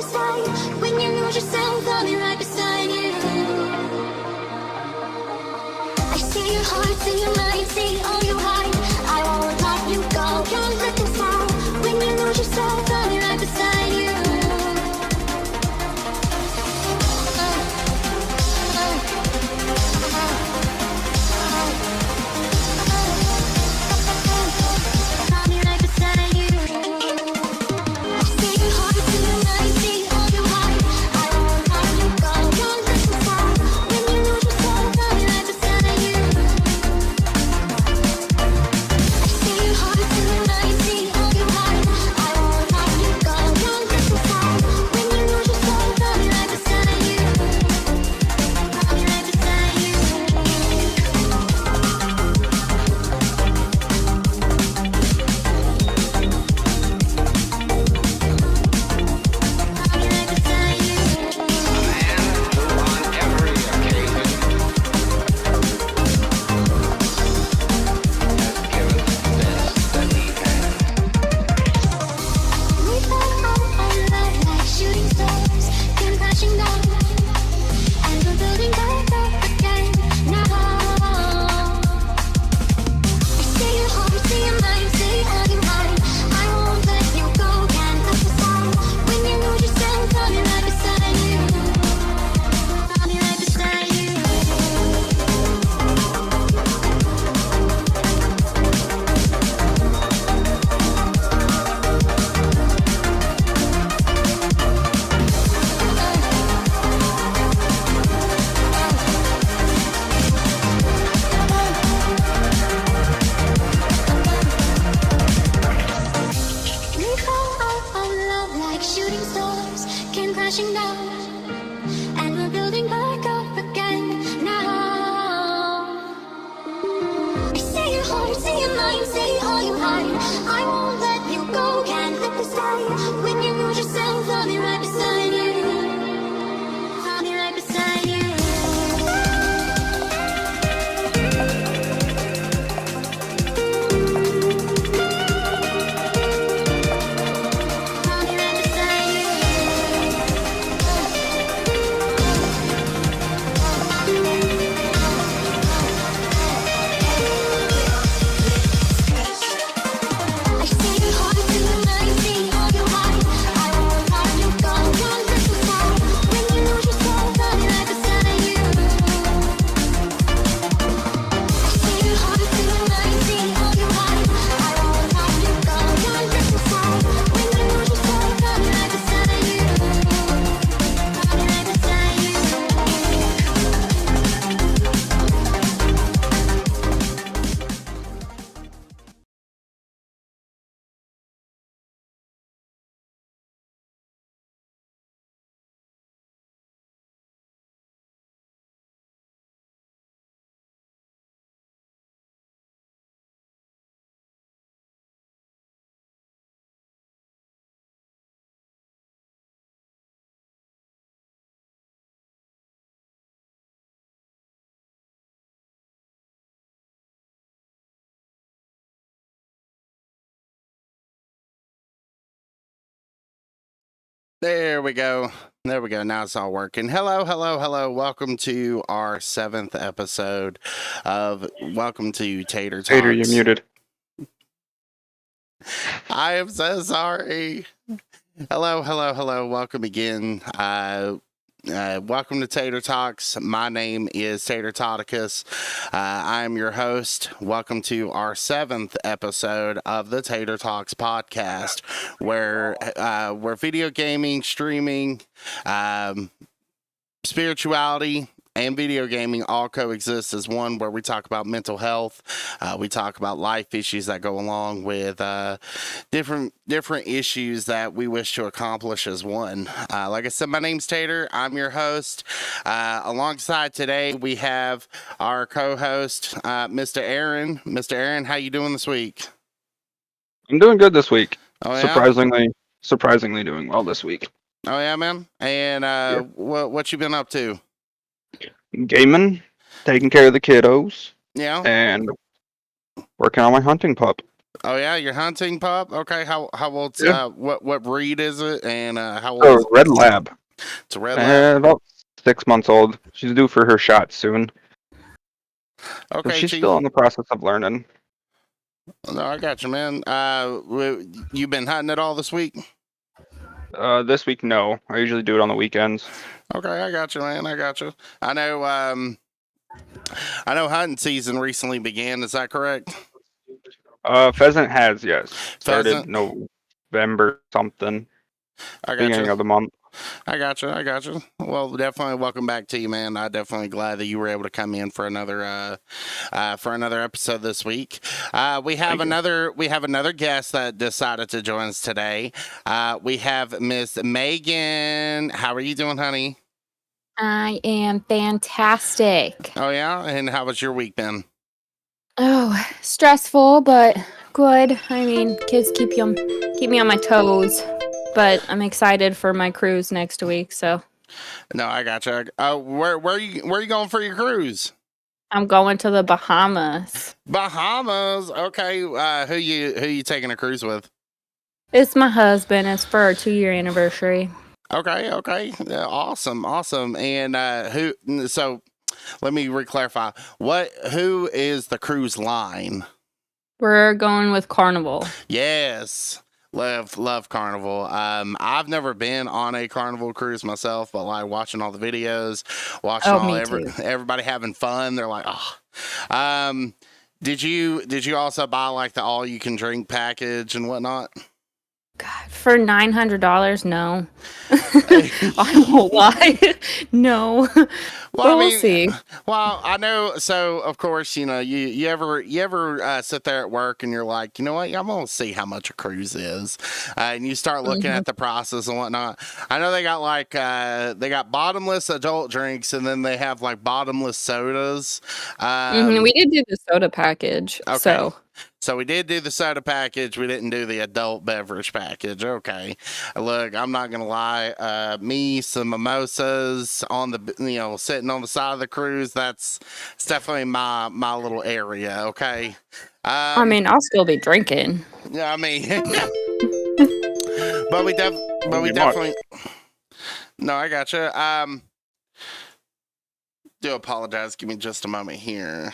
stay. When you lose yourself, I'll be right beside you. I see your heart, see your mind, see all you hide. I won't let you go, can't let this fall. When you lose yourself, I'll be right beside you. There we go. There we go. Now it's all working. Hello, hello, hello. Welcome to our 7th episode of Welcome to Tater-talks. Tater, you're muted. I am so sorry. Hello, hello, hello. Welcome again. Welcome to Tater-talks. My name is Tater-talks. I am your host. Welcome to our 7th episode of the Tater-talks podcast, where video gaming, streaming, spirituality, and video gaming all coexist as one, where we talk about mental health. We talk about life issues that go along with different issues that we wish to accomplish as one. Like I said, my name's Tater. I'm your host. Alongside today, we have our co-host, Mr. Aaron. Mr. Aaron, how you doing this week? I'm doing good this week. Oh, yeah? Surprisingly doing well this week. Oh, yeah, man? And Yeah. what you been up to? Gaming, taking care of the kiddos, Yeah? and working on my hunting pup. Oh yeah, you're hunting pup. Okay, how old's Yeah. what breed is it, and how old A is it? red lab. It's a red lab. About 6 months old. She's due for her shot soon. So Okay, she's Chief. still in the process of learning. No, I got you, man. You been hunting it all this week? This week, no. I usually do it on the weekends. Okay, I got you, man. I got you. I know. I know hunting season recently began. Is that correct? Pheasant has, yes. Started Pheasant. November something, I got beginning you. of the month. I got you. I got you. Well, definitely welcome back to you, man. I'm definitely glad that you were able to come in for another episode this week. We have Thank you. another guest that decided to join us today. We have Miss Megan. How are you doing, honey? I am fantastic. Oh yeah, and how was your week been? Oh, stressful, but good. I mean, kids keep me on my toes, but I'm excited for my cruise next week. So No, I got you. Where are you going for your cruise? I'm going to the Bahamas. Bahamas. Okay. Who you taking a cruise with? It's my husband. It's for our 2-year anniversary. Okay. Okay. Yeah, awesome. Awesome. And who? So let me reclarify. Who is the cruise line? We're going with Carnival. Yes. Love Carnival. I've never been on a Carnival cruise myself, but like watching all the videos, watching Oh, me too. everybody having fun, they're like, oh. Did you also buy like the all you can drink package and whatnot? God, for $900, no. I won't lie. No. Well, But I we'll mean, see. well, I know. So, of course, you ever sit there at work and you're like, you know what? I'm gonna see how much a cruise is, and you start looking Mhm. at the process and whatnot. I know they got like they got bottomless adult drinks, and then they have like bottomless sodas. We did do the soda package, Okay. so So we did do the soda package. We didn't do the adult beverage package. Okay. Look, I'm not gonna lie. Me some mimosas on the sitting on the side of the cruise. It's definitely my little area. Okay. I mean, I'll still be drinking. Yeah. I mean, but we def but Won't we be much. definitely. No, I gotcha. Do apologize. Give me just a moment here.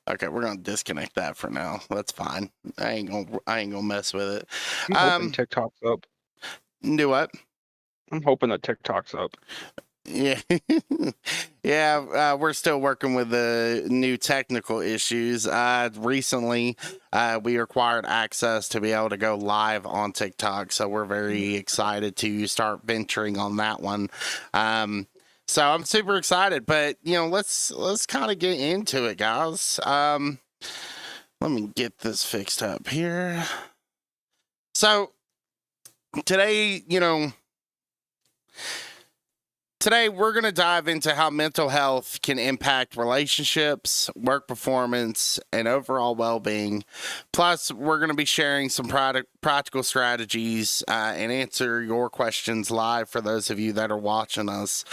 Okay, we're gonna disconnect that for now. That's fine. I ain't gonna mess with it. I'm hoping TikTok's up. Do what? I'm hoping that TikTok's up. Yeah, yeah. We're still working with the new technical issues. Recently, we acquired access to be able to go live on TikTok, so we're very excited to start venturing on that one. So I'm super excited, but let's kind of get into it, guys. Let me get this fixed up here. So today, Today, we're going to dive into how mental health can impact relationships, work performance, and overall well being. Plus, we're going to be sharing some practical strategies and answer your questions live for those of you that are watching us.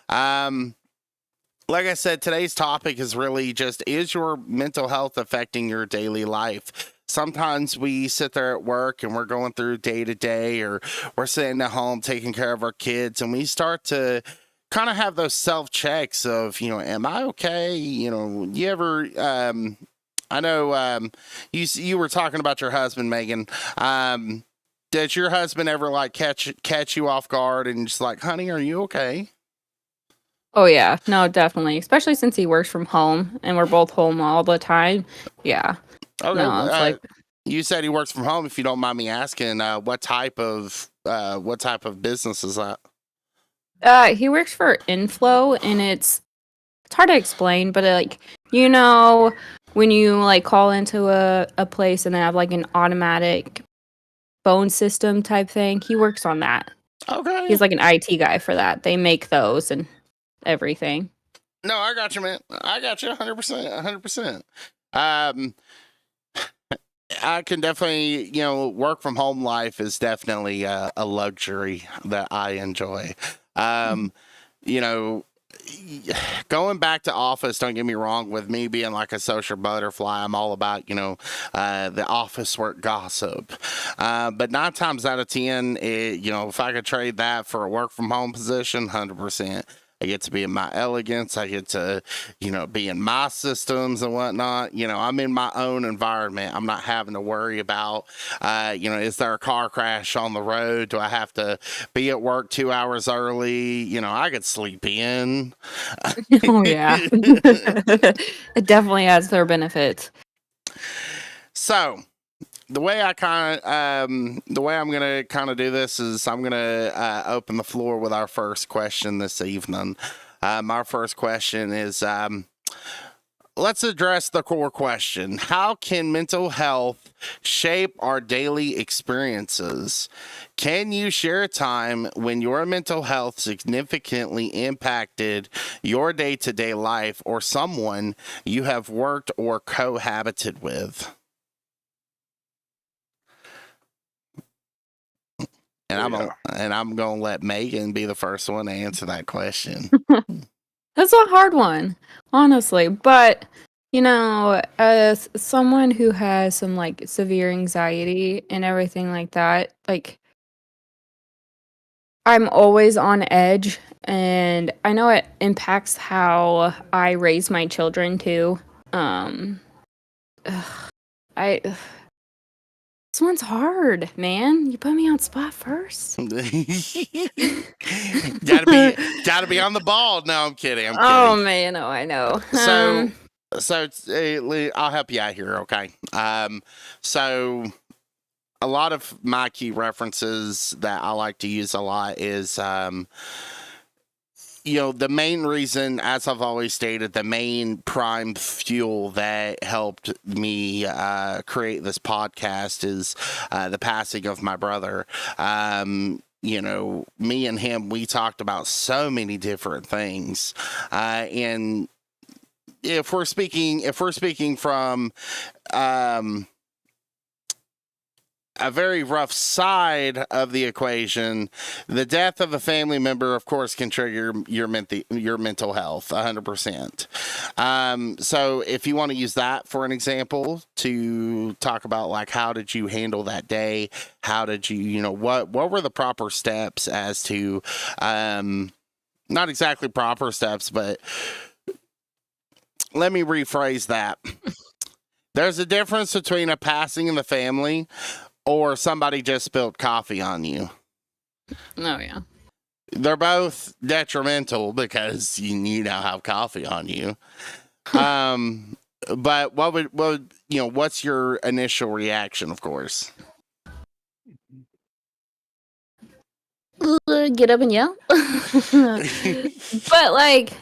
Like I said, today's topic is really just, is your mental health affecting your daily life? Sometimes we sit there at work and we're going through day to day, or we're sitting at home taking care of our kids, and we start to kind of have those self checks of, am I okay? You ever, I know you were talking about your husband, Megan. Did your husband ever like catch you off guard and just like, honey, are you okay? Oh yeah, no, definitely. Especially since he works from home and we're both home all the time. Yeah. Okay. No, it's like You said he works from home. If you don't mind me asking, what type of business is that? he works for Inflow and it's hard to explain, but you know when you like call into a place and they have like an automatic phone system type thing, he works on that. Okay. He's like an IT guy for that. They make those and everything. No, I got you, man. I got you 100%. 100%. I can definitely, work from home life is definitely a luxury that I enjoy. You know, going back to Office, don't get me wrong, with me being like a social butterfly, I'm all about, the office work gossip. But 9 times out of 10, if I could trade that for a work from home position, 100%. I get to be in my elegance. I get to, be in my systems and whatnot. I'm in my own environment. I'm not having to worry about, is there a car crash on the road? Do I have to be at work 2 hours early? I could sleep in. Oh yeah. It definitely has their benefits. So, the way I'm gonna kind of do this is I'm gonna open the floor with our first question this evening. Our first question is, let's address the core question: how can mental health shape our daily experiences? Can you share a time when your mental health significantly impacted your day-to-day life or someone you have worked or cohabited with? And I'm gonna let Megan be the first one to answer that question. That's a hard one, honestly. But as someone who has some like severe anxiety and everything like that, like I'm always on edge, and I know it impacts how I raise my children too. I This one's hard, man. You put me on spot first. gotta be on the ball. No, I'm kidding. Oh man, oh I know. So I'll help you out here, okay? So a lot of my key references that I like to use a lot is the main reason, as I've always stated, the main prime fuel that helped me create this podcast is the passing of my brother. Me and him, we talked about so many different things. And if we're speaking from a very rough side of the equation, the death of a family member, of course, can trigger your mental health 100%. So if you want to use that for an example to talk about, like, how did you handle that day? How did you, what were the proper steps as to, not exactly proper steps, but let me rephrase that. There's a difference between a passing in the family or somebody just spilled coffee on you. Oh yeah. They're both detrimental because you now have coffee on you. But what's your initial reaction, of course? Get up and yell. But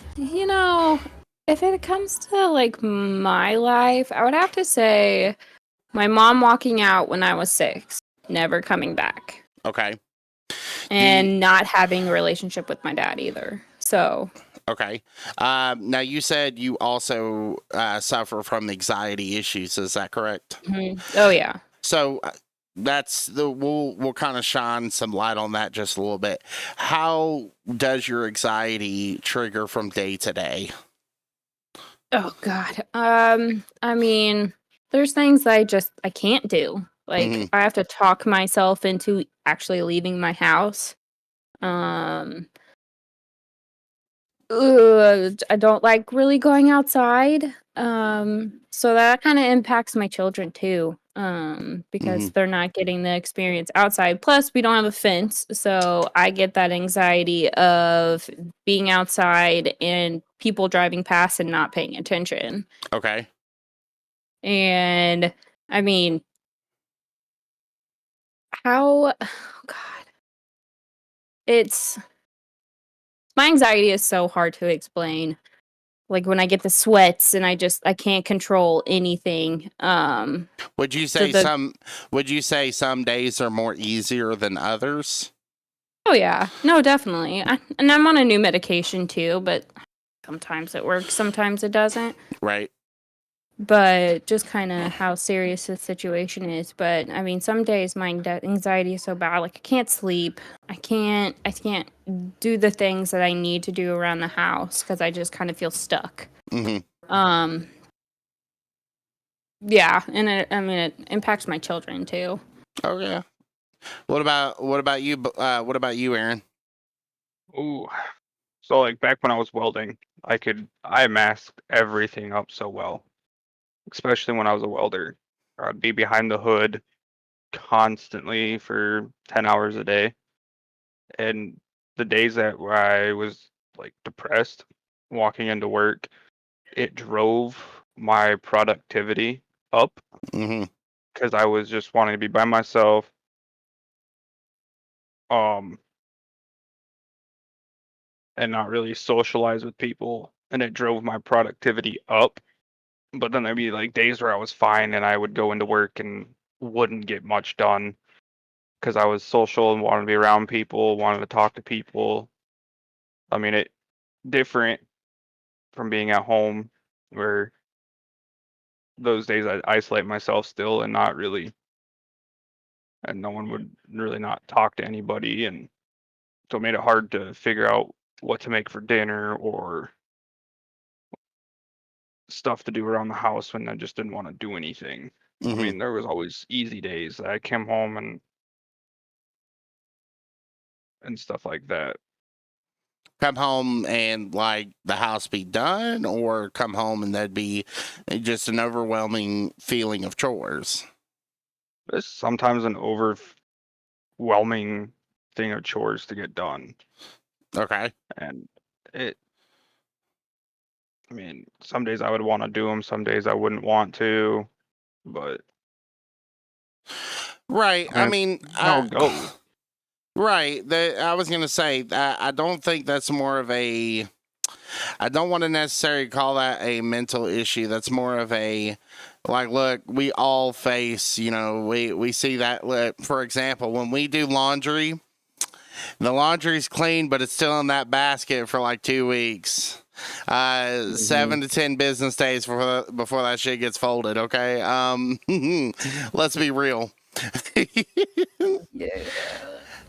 if it comes to like my life, I would have to say my mom walking out when I was 6, never coming back. Okay. And not having a relationship with my dad either. So. Okay. Now you said you also suffer from anxiety issues. Is that correct? Mm-hmm. Oh yeah. So we'll kind of shine some light on that just a little bit. How does your anxiety trigger from day to day? Oh God. I mean, there's things that I can't do. Like I have to talk myself into actually leaving my house. I don't like really going outside. So that kind of impacts my children too. Because they're not getting the experience outside. Plus, we don't have a fence, so I get that anxiety of being outside and people driving past and not paying attention. Okay. And I mean, oh God, my anxiety is so hard to explain. Like when I get the sweats and I can't control anything. Would you say some days are more easier than others? Oh yeah, no, definitely. And I'm on a new medication too, but sometimes it works, sometimes it doesn't. Right. but just kind of how serious the situation is. But I mean, some days my anxiety is so bad, like I can't sleep. I can't do the things that I need to do around the house because I just kind of feel stuck. Mm-hmm. Yeah, and it impacts my children too. Oh yeah. What about you? What about you, Aaron? Ooh. So like back when I was welding, I masked everything up so well, especially when I was a welder. I'd be behind the hood constantly for 10 hours a day. And the days that where I was like depressed walking into work, it drove my productivity up Mm-hmm. because I was just wanting to be by myself. Um, and not really socialize with people, and it drove my productivity up. But then there'd be like days where I was fine and I would go into work and wouldn't get much done because I was social and wanted to be around people, wanted to talk to people. I mean, it different from being at home where those days I'd isolate myself still and not really, and no one would really not talk to anybody. And so it made it hard to figure out what to make for dinner or stuff to do around the house when I just didn't want to do anything. I Mm-hmm. mean, there was always easy days that I came home and stuff like that. Come home and like the house be done, or come home and there'd be just an overwhelming feeling of chores. It's sometimes an overwhelming thing of chores to get done, Okay. and it. I mean, some days I would want to do them, some days I wouldn't want to, but Right. I I mean, mean, it's how it goes. right. I was gonna say I don't think that's more of a. I don't want to necessarily call that a mental issue. That's more of a, like, look, we all face. We see that. Look, for example, when we do laundry, the laundry's clean, but it's still in that basket for like 2 weeks. 7 to 10 business days before that shit gets folded. Okay. Let's be real. Yeah, I'm bad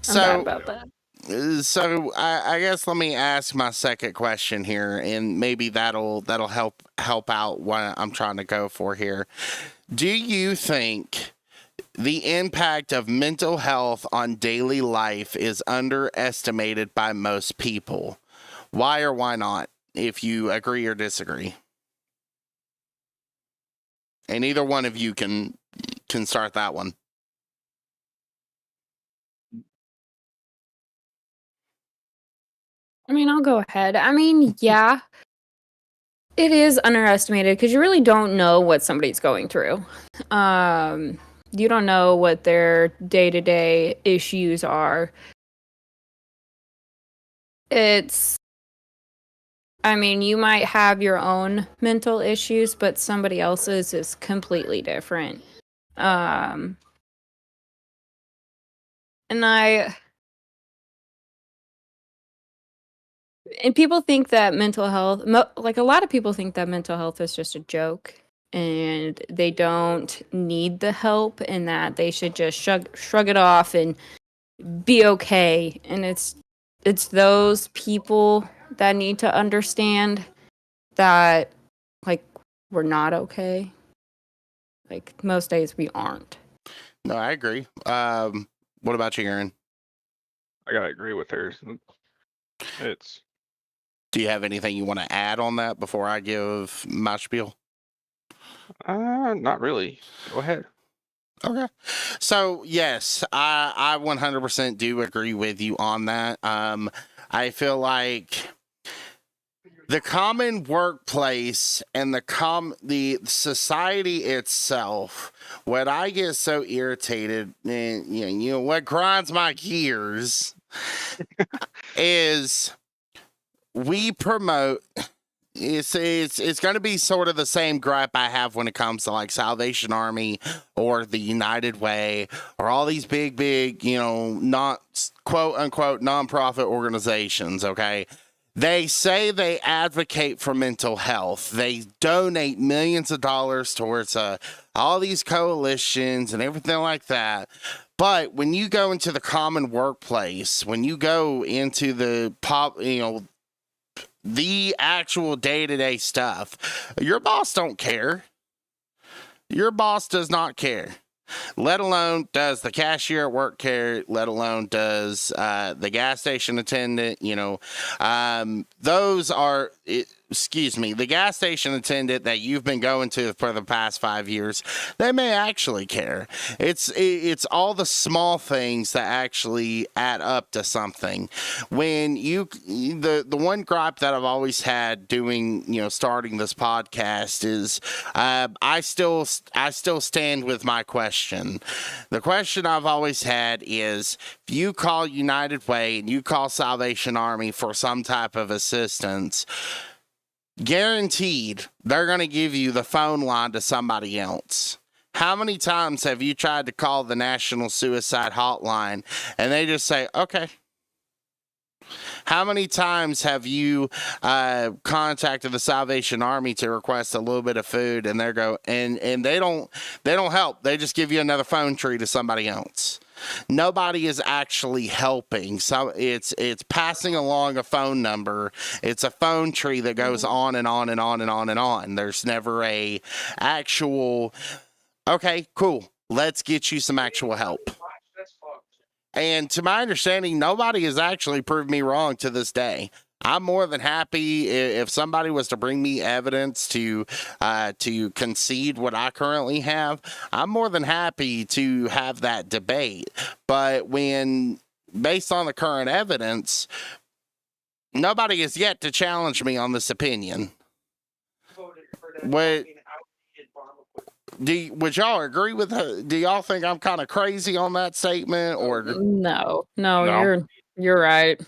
So, about that. I guess let me ask my second question here, and maybe that'll help out what I'm trying to go for here. Do you think the impact of mental health on daily life is underestimated by most people? Why or why not? If you agree or disagree, and either one of you can start that one. I mean, I'll go ahead. I mean, yeah, it is underestimated because you really don't know what somebody's going through. You don't know what their day-to-day issues are. It's, I mean, you might have your own mental issues, but somebody else's is completely different. Um, and I, and people think that mental health, like a lot of people think that mental health is just a joke and they don't need the help and that they should just shrug it off and be okay. And it's those people that need to understand that, like, we're not okay. Like, most days we aren't. No, I agree. What about you, Aaron? I gotta agree with her. It's Do you have anything you want to add on that before I give my spiel? not really. Go ahead. Okay. So yes, I 100% do agree with you on that. I feel like the common workplace and the society itself, what I get so irritated, and what grinds my gears is we promote. It's going to be sort of the same gripe I have when it comes to like Salvation Army or the United Way or all these big, not quote unquote nonprofit organizations. Okay. They say they advocate for mental health. They donate millions of dollars towards all these coalitions and everything like that. But when you go into the common workplace, when you go into the the actual day-to-day stuff, your boss don't care. Your boss does not care. Let alone does the cashier at work care, let alone does the gas station attendant, those are, the gas station attendant that you've been going to for the past 5 years, they may actually care. It's all the small things that actually add up to something. When the one gripe that I've always had doing, starting this podcast is I still stand with my question. The question I've always had is, if you call United Way and you call Salvation Army for some type of assistance, guaranteed they're going to give you the phone line to somebody else. How many times have you tried to call the National Suicide Hotline and they just say, okay? How many times have you contacted the Salvation Army to request a little bit of food and they don't help. They just give you another phone tree to somebody else. Nobody is actually helping. So it's passing along a phone number. It's a phone tree that goes on and on and on and on and on. There's never a actual, okay, cool, let's get you some actual help. And to my understanding, nobody has actually proved me wrong to this day. I'm more than happy if somebody was to bring me evidence to concede what I currently have. I'm more than happy to have that debate. But when, based on the current evidence, nobody has yet to challenge me on this opinion. Would y'all agree with her? Do y'all think I'm kind of crazy on that statement, or No, you're right.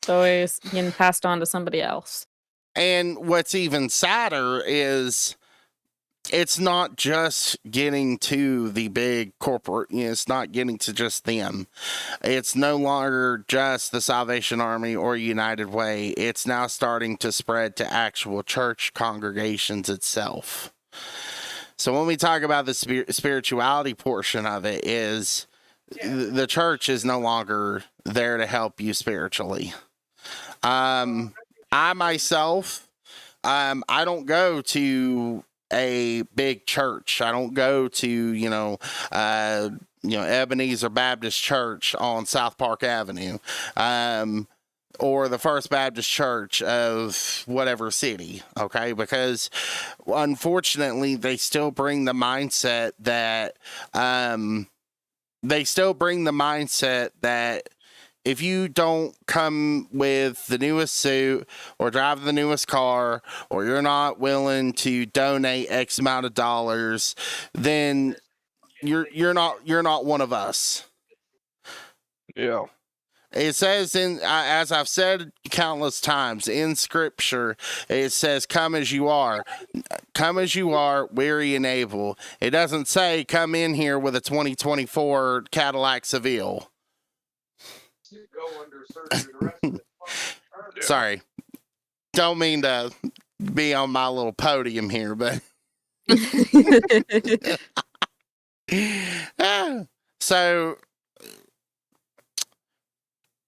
It's always getting passed on to somebody else. And what's even sadder is it's not just getting to the big corporate, it's not getting to just them. It's no longer just the Salvation Army or United Way. It's now starting to spread to actual church congregations itself. So when we talk about the spirituality portion of it, is the church is no longer there to help you spiritually. I myself, I don't go to a big church. I don't go to, Ebenezer Baptist Church on South Park Avenue. Or the First Baptist Church of whatever city, okay? Because unfortunately, they still bring the mindset that if you don't come with the newest suit or drive the newest car, or you're not willing to donate X amount of dollars, then you're not one of us. Yeah. It says as I've said countless times in Scripture, it says, "Come as you are, weary and able." It doesn't say, "Come in here with a 2024 Cadillac Seville." Sorry, don't mean to be on my little podium here, but so.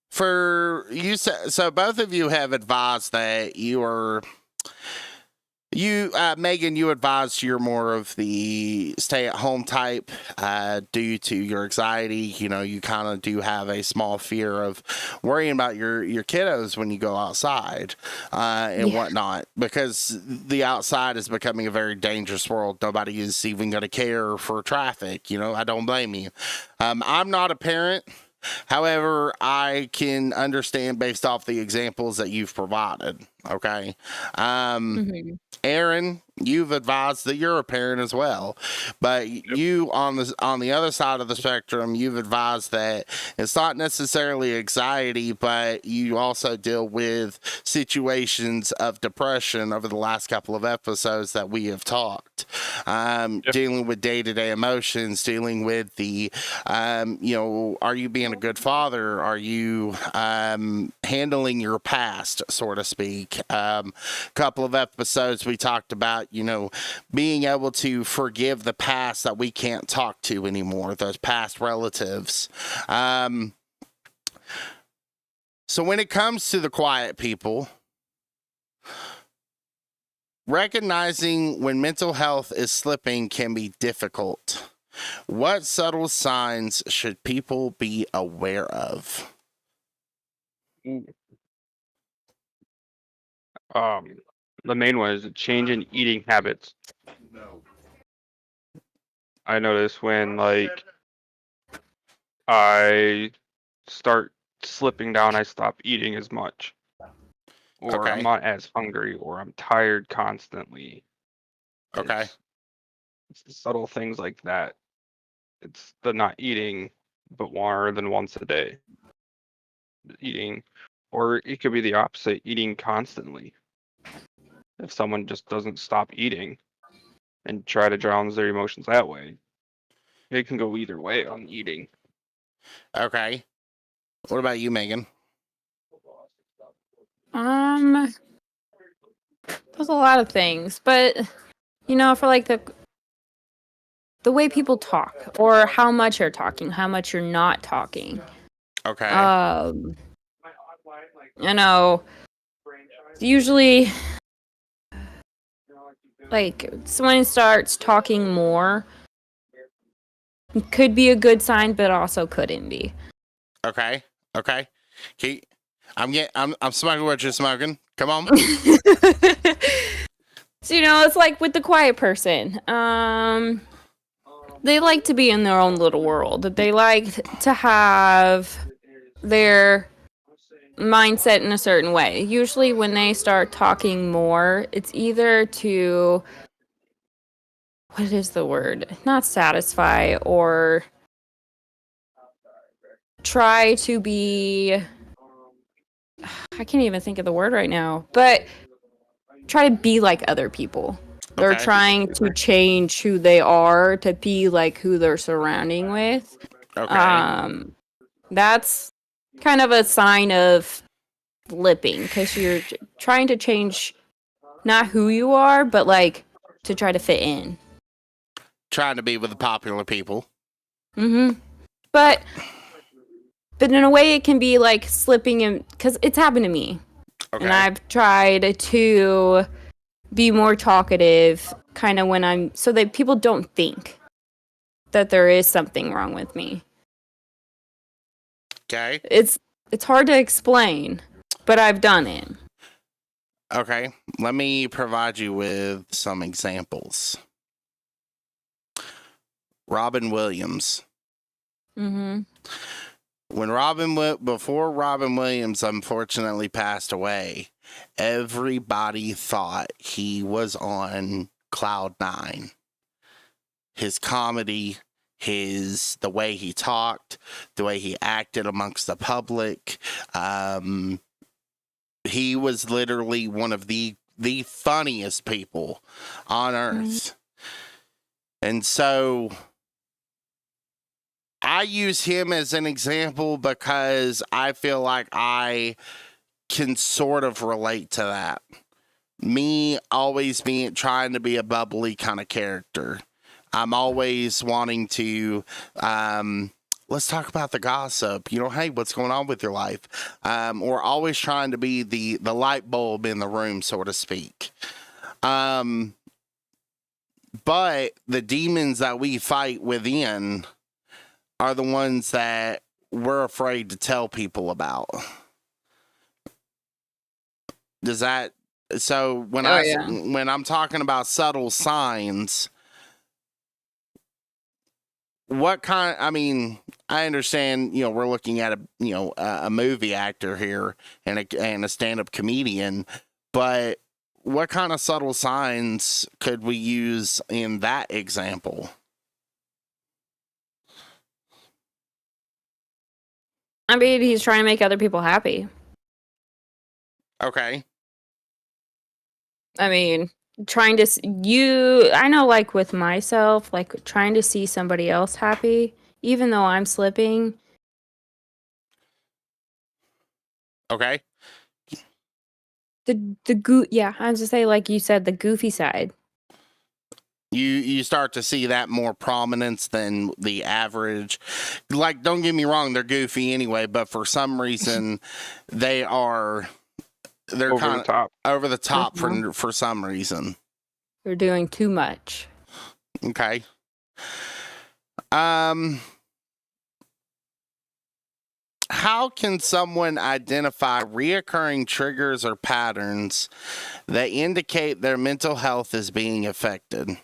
For you, so both of you have advised that Megan, you advised you're more of the stay-at-home type due to your anxiety. You kind of do have a small fear of worrying about your kiddos when you go outside and whatnot, because the outside is becoming a very dangerous world. Nobody is even going to care for traffic. I don't blame you. I'm not a parent. However, I can understand based off the examples that you've provided. Okay. Mhm. Aaron, you've advised that you're a parent as well, but you on the other side of the spectrum, you've advised that it's not necessarily anxiety, but you also deal with situations of depression over the last couple of episodes that we have talked, dealing with day-to-day emotions, dealing with the, are you being a good father? Are you handling your past, so to speak? Couple of episodes we talked about, being able to forgive the past that we can't talk to anymore, those past relatives. So when it comes to the quiet people, recognizing when mental health is slipping can be difficult. What subtle signs should people be aware of? The main one is a change in eating habits. I notice when like I start slipping down, I stop eating as much, or I'm Okay. not as hungry, or I'm tired constantly. Okay. It's the subtle things like that. It's the not eating, but more than once a day. Eating, or it could be the opposite, eating constantly. If someone just doesn't stop eating and try to drown their emotions that way, it can go either way on eating. Okay. What about you, Megan? There's a lot of things, but for like the way people talk or how much you're talking, how much you're not talking. Okay. You know, usually like someone starts talking more could be a good sign, but also couldn't be. Okay. Okay. I'm smoking what you're smoking. Come on. So it's like with the quiet person. They like to be in their own little world. They like to have their mindset in a certain way. Usually when they start talking more, it's either to, what is the word? Not satisfy or try to be, I can't even think of the word right now, but try to be like other people. They're Okay. trying to change who they are to be like who they're surrounding with. Okay. That's kind of a sign of flipping because you're trying to change not who you are, but like to try to fit in. Trying to be with the popular people. But in a way, it can be like slipping in because it's happened to me. Okay. And I've tried to be more talkative kind of when so that people don't think that there is something wrong with me. Okay. It's hard to explain, but I've done it. Okay. Let me provide you with some examples. Robin Williams. Mm-hmm. Before Robin Williams unfortunately passed away, everybody thought he was on cloud nine. His comedy, the way he talked, the way he acted amongst the public. He was literally one of the funniest people on earth. And so I use him as an example because I feel like I can sort of relate to that. Me always trying to be a bubbly kind of character. I'm always wanting to, let's talk about the gossip. Hey, what's going on with your life? Or always trying to be the light bulb in the room, so to speak. But the demons that we fight within are the ones that we're afraid to tell people about. So when I'm talking about subtle signs, what kind, I understand, we're looking at a movie actor here and a stand-up comedian, But what kind of subtle signs could we use in that example? I mean, he's trying to make other people happy. Okay. I mean, trying to I know, like with myself, like trying to see somebody else happy, even though I'm slipping. Okay. Yeah, I was to say, like you said, the goofy side. You start to see that more prominence than the average. Like, don't get me wrong, they're goofy anyway, but for some reason they're over kind the top. of over the top Mhm. for some reason. They're doing too much. Okay. How can someone identify reoccurring triggers or patterns that indicate their mental health is being affected?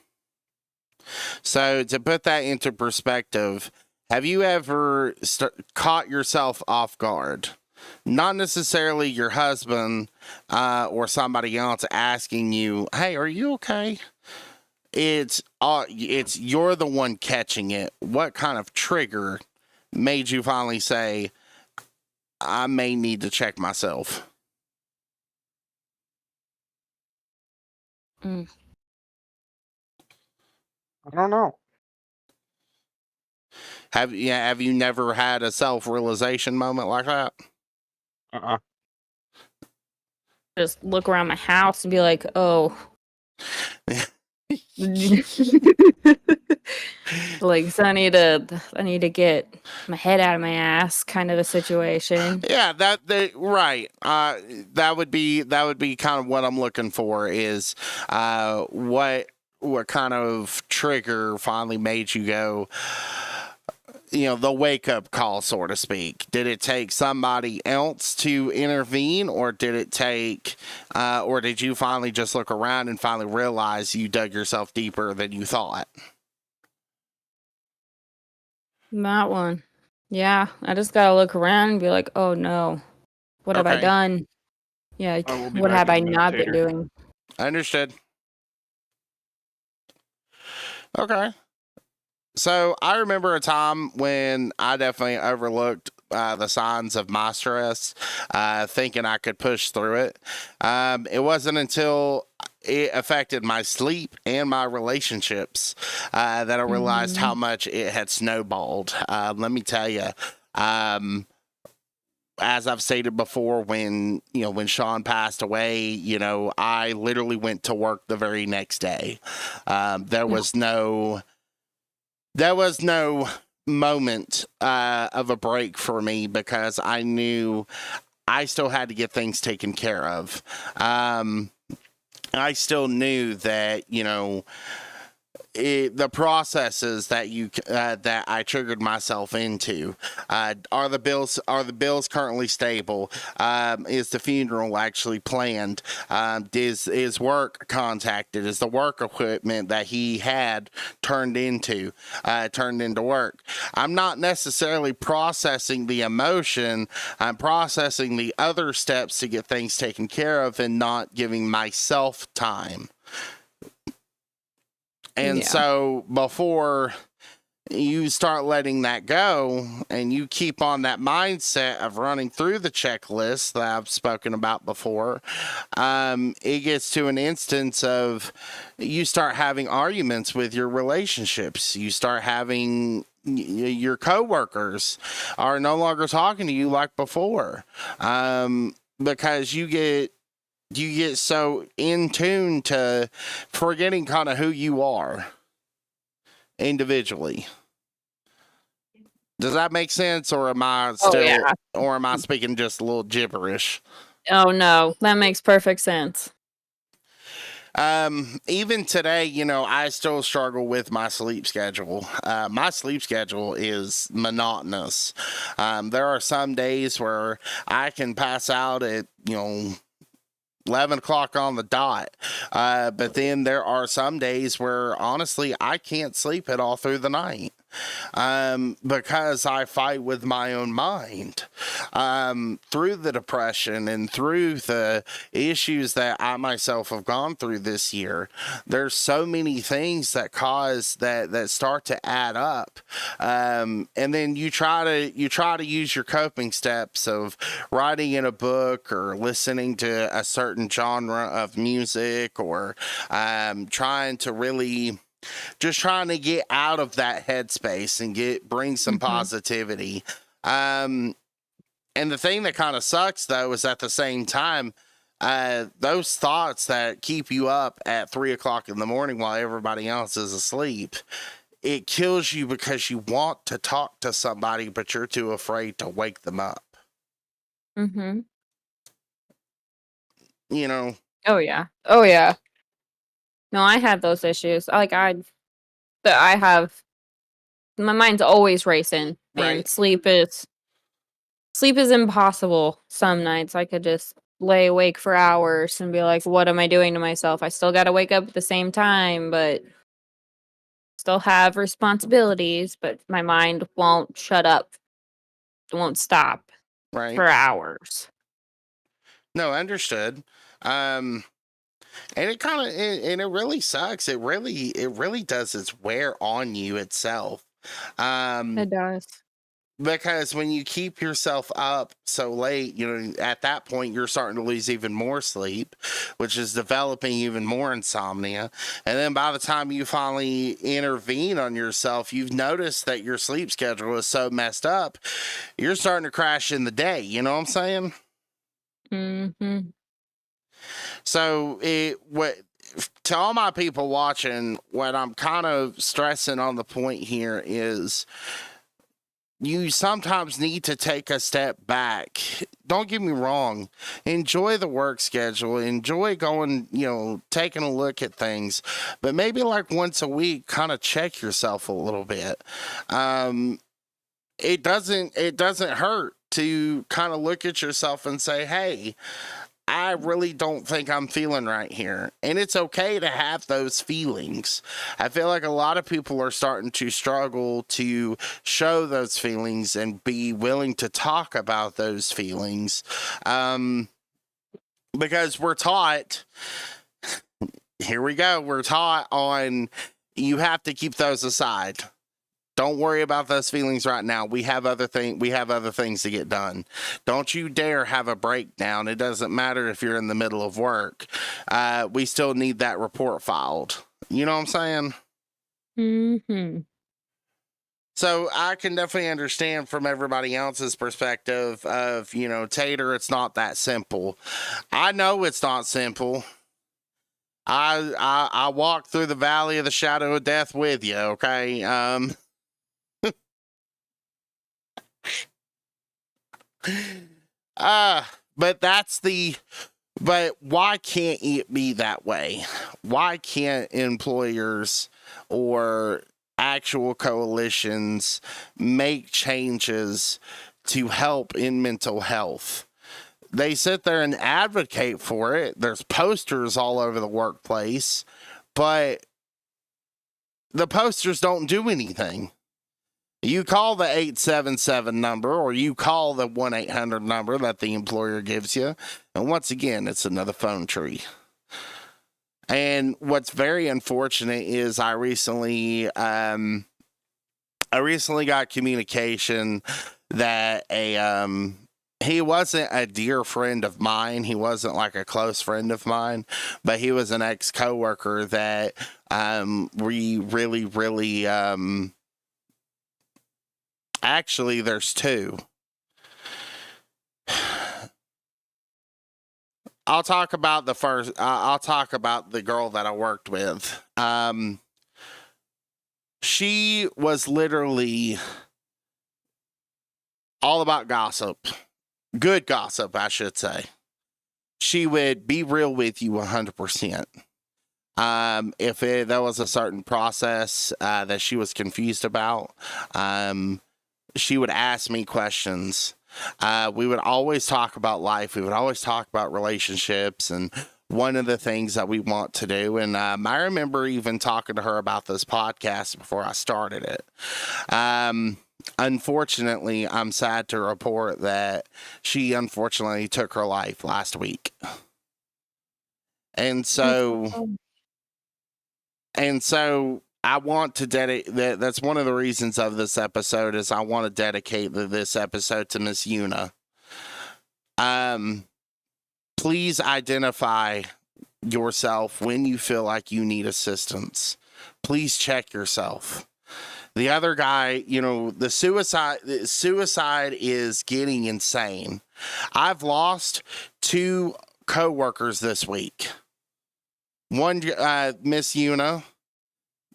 So, to put that into perspective, have you ever caught yourself off guard? Not necessarily your husband or somebody else asking you, "Hey, are you okay?" It's you're the one catching it. What kind of trigger made you finally say, "I may need to check myself"? Mm. I don't know. Have you never had a self-realization moment like that? Uh-uh. Just look around my house and be like, oh. Like, so I need to get my head out of my ass, kind of a situation. Yeah, right. That would be kind of what I'm looking for is what kind of trigger finally made you go, the wake up call, so to speak. Did it take somebody else to intervene, or did it take, or did you finally just look around and finally realize you dug yourself deeper than you thought? That one. Yeah, I just gotta look around and be like, oh no, what have I Okay. done? Yeah, I will be what back have in I a minute, not been Tater. doing? Understood. Okay. So I remember a time when I definitely overlooked the signs of my stress, thinking I could push through it. It wasn't until it affected my sleep and my relationships that I realized how much it had snowballed. Let me tell you. As I've stated before, when Sean passed away, I literally went to work the very next day. There was no moment of a break for me because I knew I still had to get things taken care of. I still knew that, the processes that that I triggered myself into. Are the bills currently stable? Is the funeral actually planned? Is work contacted? Is the work equipment that he had turned into work? I'm not necessarily processing the emotion. I'm processing the other steps to get things taken care of and not giving myself time. And so before you start letting that go and you keep on that mindset of running through the checklist that I've spoken about before, it gets to an instance of you start having arguments with your relationships. You start having your coworkers are no longer talking to you like before, because you get so in tune to forgetting kind of who you are individually. Does that make sense, or am I or am I speaking just a little gibberish? Oh no, that makes perfect sense. Even today, I still struggle with my sleep schedule. My sleep schedule is monotonous. There are some days where I can pass out at 11 o'clock on the dot. But then there are some days where honestly I can't sleep at all through the night. because I fight with my own mind. Through the depression and through the issues that I myself have gone through this year, there's so many things that cause that start to add up. And then you try to use your coping steps of writing in a book or listening to a certain genre of music, or trying to get out of that headspace and bring some positivity. And the thing that kind of sucks, though, is at the same time, those thoughts that keep you up at 3 o'clock in the morning while everybody else is asleep, it kills you because you want to talk to somebody, but you're too afraid to wake them up. Mm-hmm. You know? Oh yeah. Oh yeah. No, I have those issues. I have, my mind's always racing, and Right. sleep is impossible. Some nights I could just lay awake for hours and be like, what am I doing to myself? I still got to wake up at the same time, but still have responsibilities, but my mind won't shut up. It won't stop Right. for hours. No, understood. And it really sucks. It really does its wear on you itself. It does. Because when you keep yourself up so late, at that point you're starting to lose even more sleep, which is developing even more insomnia. And then by the time you finally intervene on yourself, you've noticed that your sleep schedule is so messed up, you're starting to crash in the day. You know what I'm saying? Mm-hmm. So to all my people watching, what I'm kind of stressing on the point here is, you sometimes need to take a step back. Don't get me wrong. Enjoy the work schedule. Enjoy going, taking a look at things. But maybe like once a week, kind of check yourself a little bit. It doesn't hurt to kind of look at yourself and say, hey, I really don't think I'm feeling right here. And it's okay to have those feelings. I feel like a lot of people are starting to struggle to show those feelings and be willing to talk about those feelings. Because we're taught, here we go, we're taught on, you have to keep those aside. Don't worry about those feelings right now. We have other things to get done. Don't you dare have a breakdown. It doesn't matter if you're in the middle of work. We still need that report filed. You know what I'm saying? Mm-hmm. So I can definitely understand from everybody else's perspective of, Tater, it's not that simple. I know it's not simple. I walked through the valley of the shadow of death with you, okay? But why can't it be that way? Why can't employers or actual coalitions make changes to help in mental health? They sit there and advocate for it. There's posters all over the workplace, but the posters don't do anything. You call the 877 number, or you call the 1-800 number that the employer gives you. And once again, it's another phone tree. And what's very unfortunate is I recently got communication that he wasn't a dear friend of mine. He wasn't like a close friend of mine, but he was an ex-coworker that we really, really, actually, there's two. I'll talk about the first. I'll talk about the girl that I worked with. She was literally all about gossip. Good gossip, I should say. She would be real with you 100%. If there was a certain process that she was confused about, she would ask me questions. We would always talk about life. We would always talk about relationships and one of the things that we want to do. And I remember even talking to her about this podcast before I started it. Unfortunately, I'm sad to report that she unfortunately took her life last week. And so I want to dedicate that's one of the reasons of this episode is I want to dedicate this episode to Miss Una. Please identify yourself when you feel like you need assistance. Please check yourself. The other guy, the suicide is getting insane. I've lost 2 coworkers this week. One, Miss Una,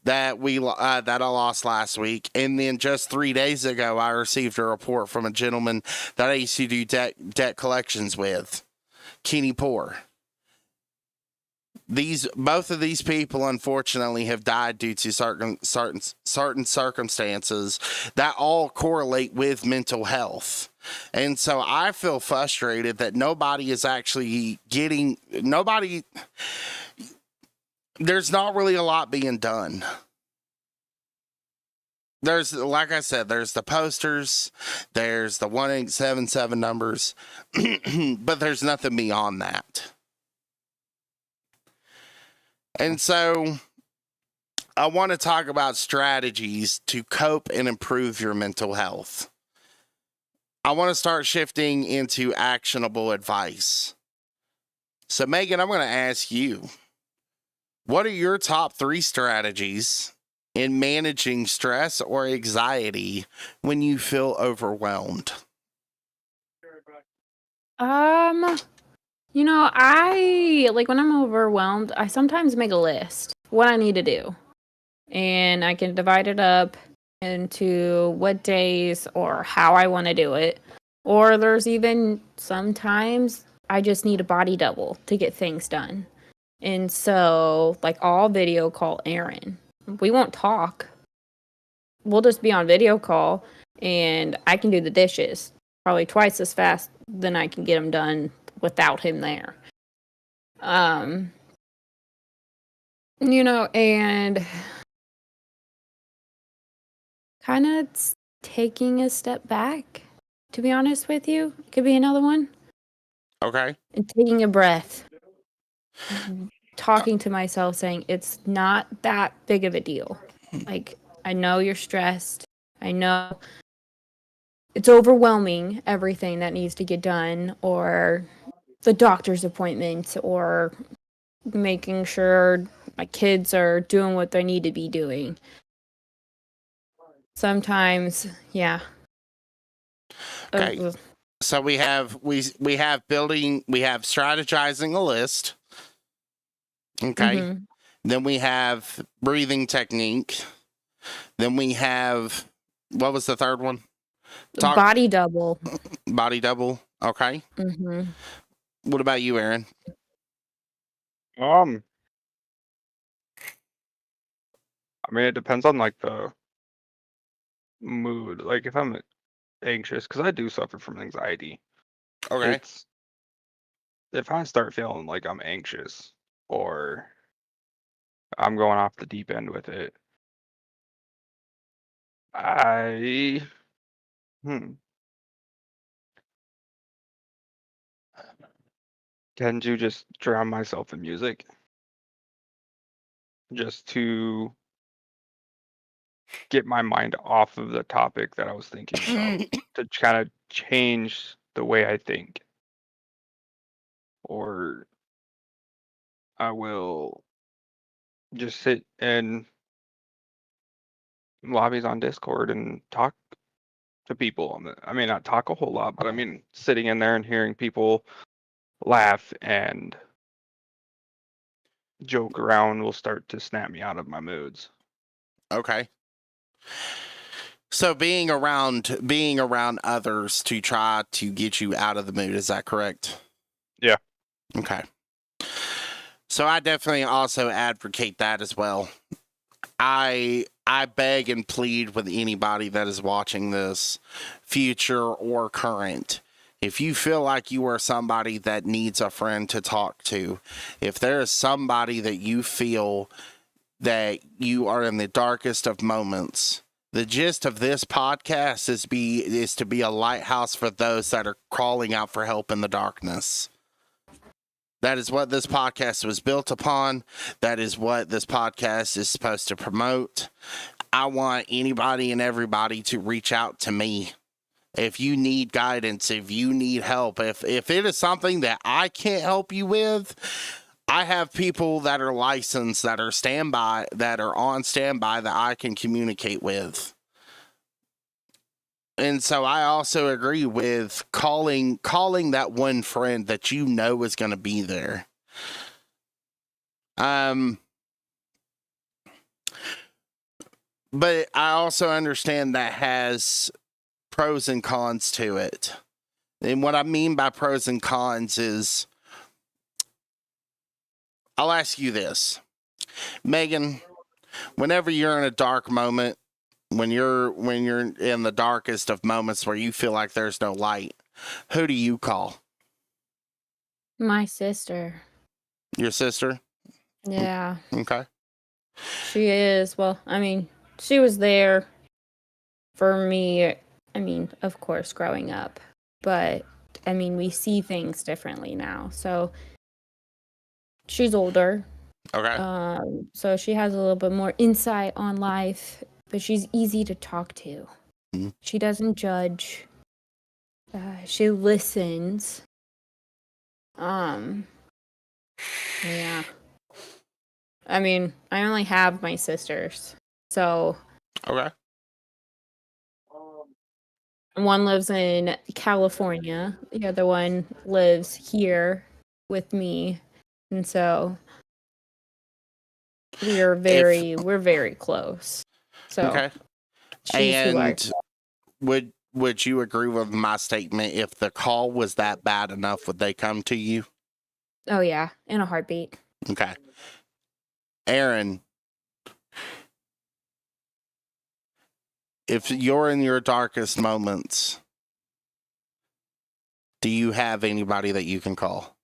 that I lost last week, and then just 3 days ago, I received a report from a gentleman that I used to do debt collections with, Kenny Poor. Both of these people, unfortunately, have died due to certain circumstances that all correlate with mental health. And so I feel frustrated that nobody is actually there's not really a lot being done. There's, like I said, there's the posters, there's the 1877 numbers, but there's nothing beyond that. And so I want to talk about strategies to cope and improve your mental health. I want to start shifting into actionable advice. So, Megan, I'm going to ask you, what are your top 3 strategies in managing stress or anxiety when you feel overwhelmed? I when I'm overwhelmed, I sometimes make a list what I need to do. And I can divide it up into what days or how I want to do it. Or there's even sometimes I just need a body double to get things done. And so, I'll video call Aaron. We won't talk. We'll just be on video call, and I can do the dishes probably twice as fast than I can get them done without him there. And kind of taking a step back, to be honest with you, could be another one. Okay. And taking a breath. Talking to myself, saying it's not that big of a deal. I know you're stressed. I know it's overwhelming, everything that needs to get done, or the doctor's appointment, or making sure my kids are doing what they need to be doing. Sometimes, yeah. Okay. So we have strategizing a list. Okay. Mm-hmm. Then we have breathing technique. Then we have, what was the third one? Body double. Body double. Okay. Mm-hmm. What about you, Aaron? I mean, it depends on the mood. If I'm anxious, because I do suffer from anxiety. Okay. If I start feeling like I'm anxious or I'm going off the deep end with it, I tend to just drown myself in music just to get my mind off of the topic that I was thinking about, to kind of change the way I think. Or I will just sit in lobbies on Discord and talk to people. I mean, not talk a whole lot, but I mean, sitting in there and hearing people laugh and joke around will start to snap me out of my moods. Okay. So being around others to try to get you out of the mood, is that correct? Yeah. Okay. So I definitely also advocate that as well. I beg and plead with anybody that is watching this, future or current, If you feel like you are somebody that needs a friend to talk to, if there is somebody that you feel that you are in the darkest of moments, the gist of this podcast is to be a lighthouse for those that are crawling out for help in the darkness. That is what this podcast was built upon. That is what this podcast is supposed to promote. I want anybody and everybody to reach out to me. If you need guidance, if you need help, if it is something that I can't help you with, I have people that are licensed, that are on standby that I can communicate with. And so I also agree with calling that one friend that you know is going to be there. But I also understand that has pros and cons to it. And what I mean by pros and cons is, I'll ask you this. Megan, whenever you're in a dark moment, when you're in the darkest of moments where you feel like there's no light, who do you call? My sister. Your sister? Yeah, Okay. she is. Well, I mean, she was there for me. I mean, of course, growing up. But, I mean, we see things differently now. So, she's older. Okay. So she has a little bit more insight on life, but she's easy to talk to. Mhm. She doesn't judge. She listens. Yeah. I mean, I only have my sisters. So Okay. one lives in California, the other one lives here with me. And so we're very close. So Okay. she's who I And would you agree with my statement? If the call was that bad enough, would they come to you? Oh yeah, in a heartbeat. Okay. Aaron, if you're in your darkest moments, do you have anybody that you can call?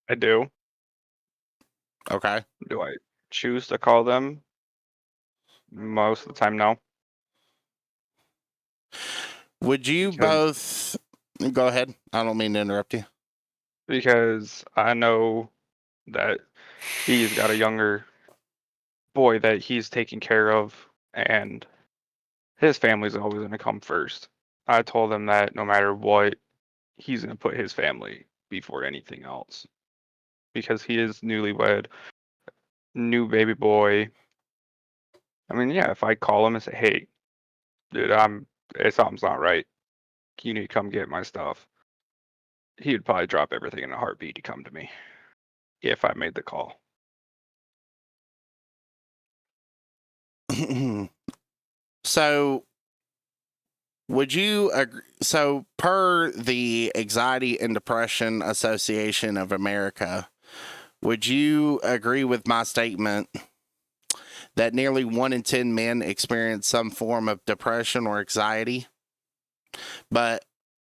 I do. Okay. Do I choose to call them? Most of the time, no. Would you Because- both go ahead? I don't mean to interrupt you. Because I know that he's got a younger boy that he's taking care of, and his family's always going to come first. I told him that no matter what, he's going to put his family before anything else. Because he is newlywed, new baby boy. I mean, yeah, if I call him and say, hey, dude, something's not right. You need to come get my stuff. He would probably drop everything in a heartbeat to come to me if I made the call. So, would you agree? So, per the Anxiety and Depression Association of America, would you agree with my statement that nearly 1 in 10 men experience some form of depression or anxiety? But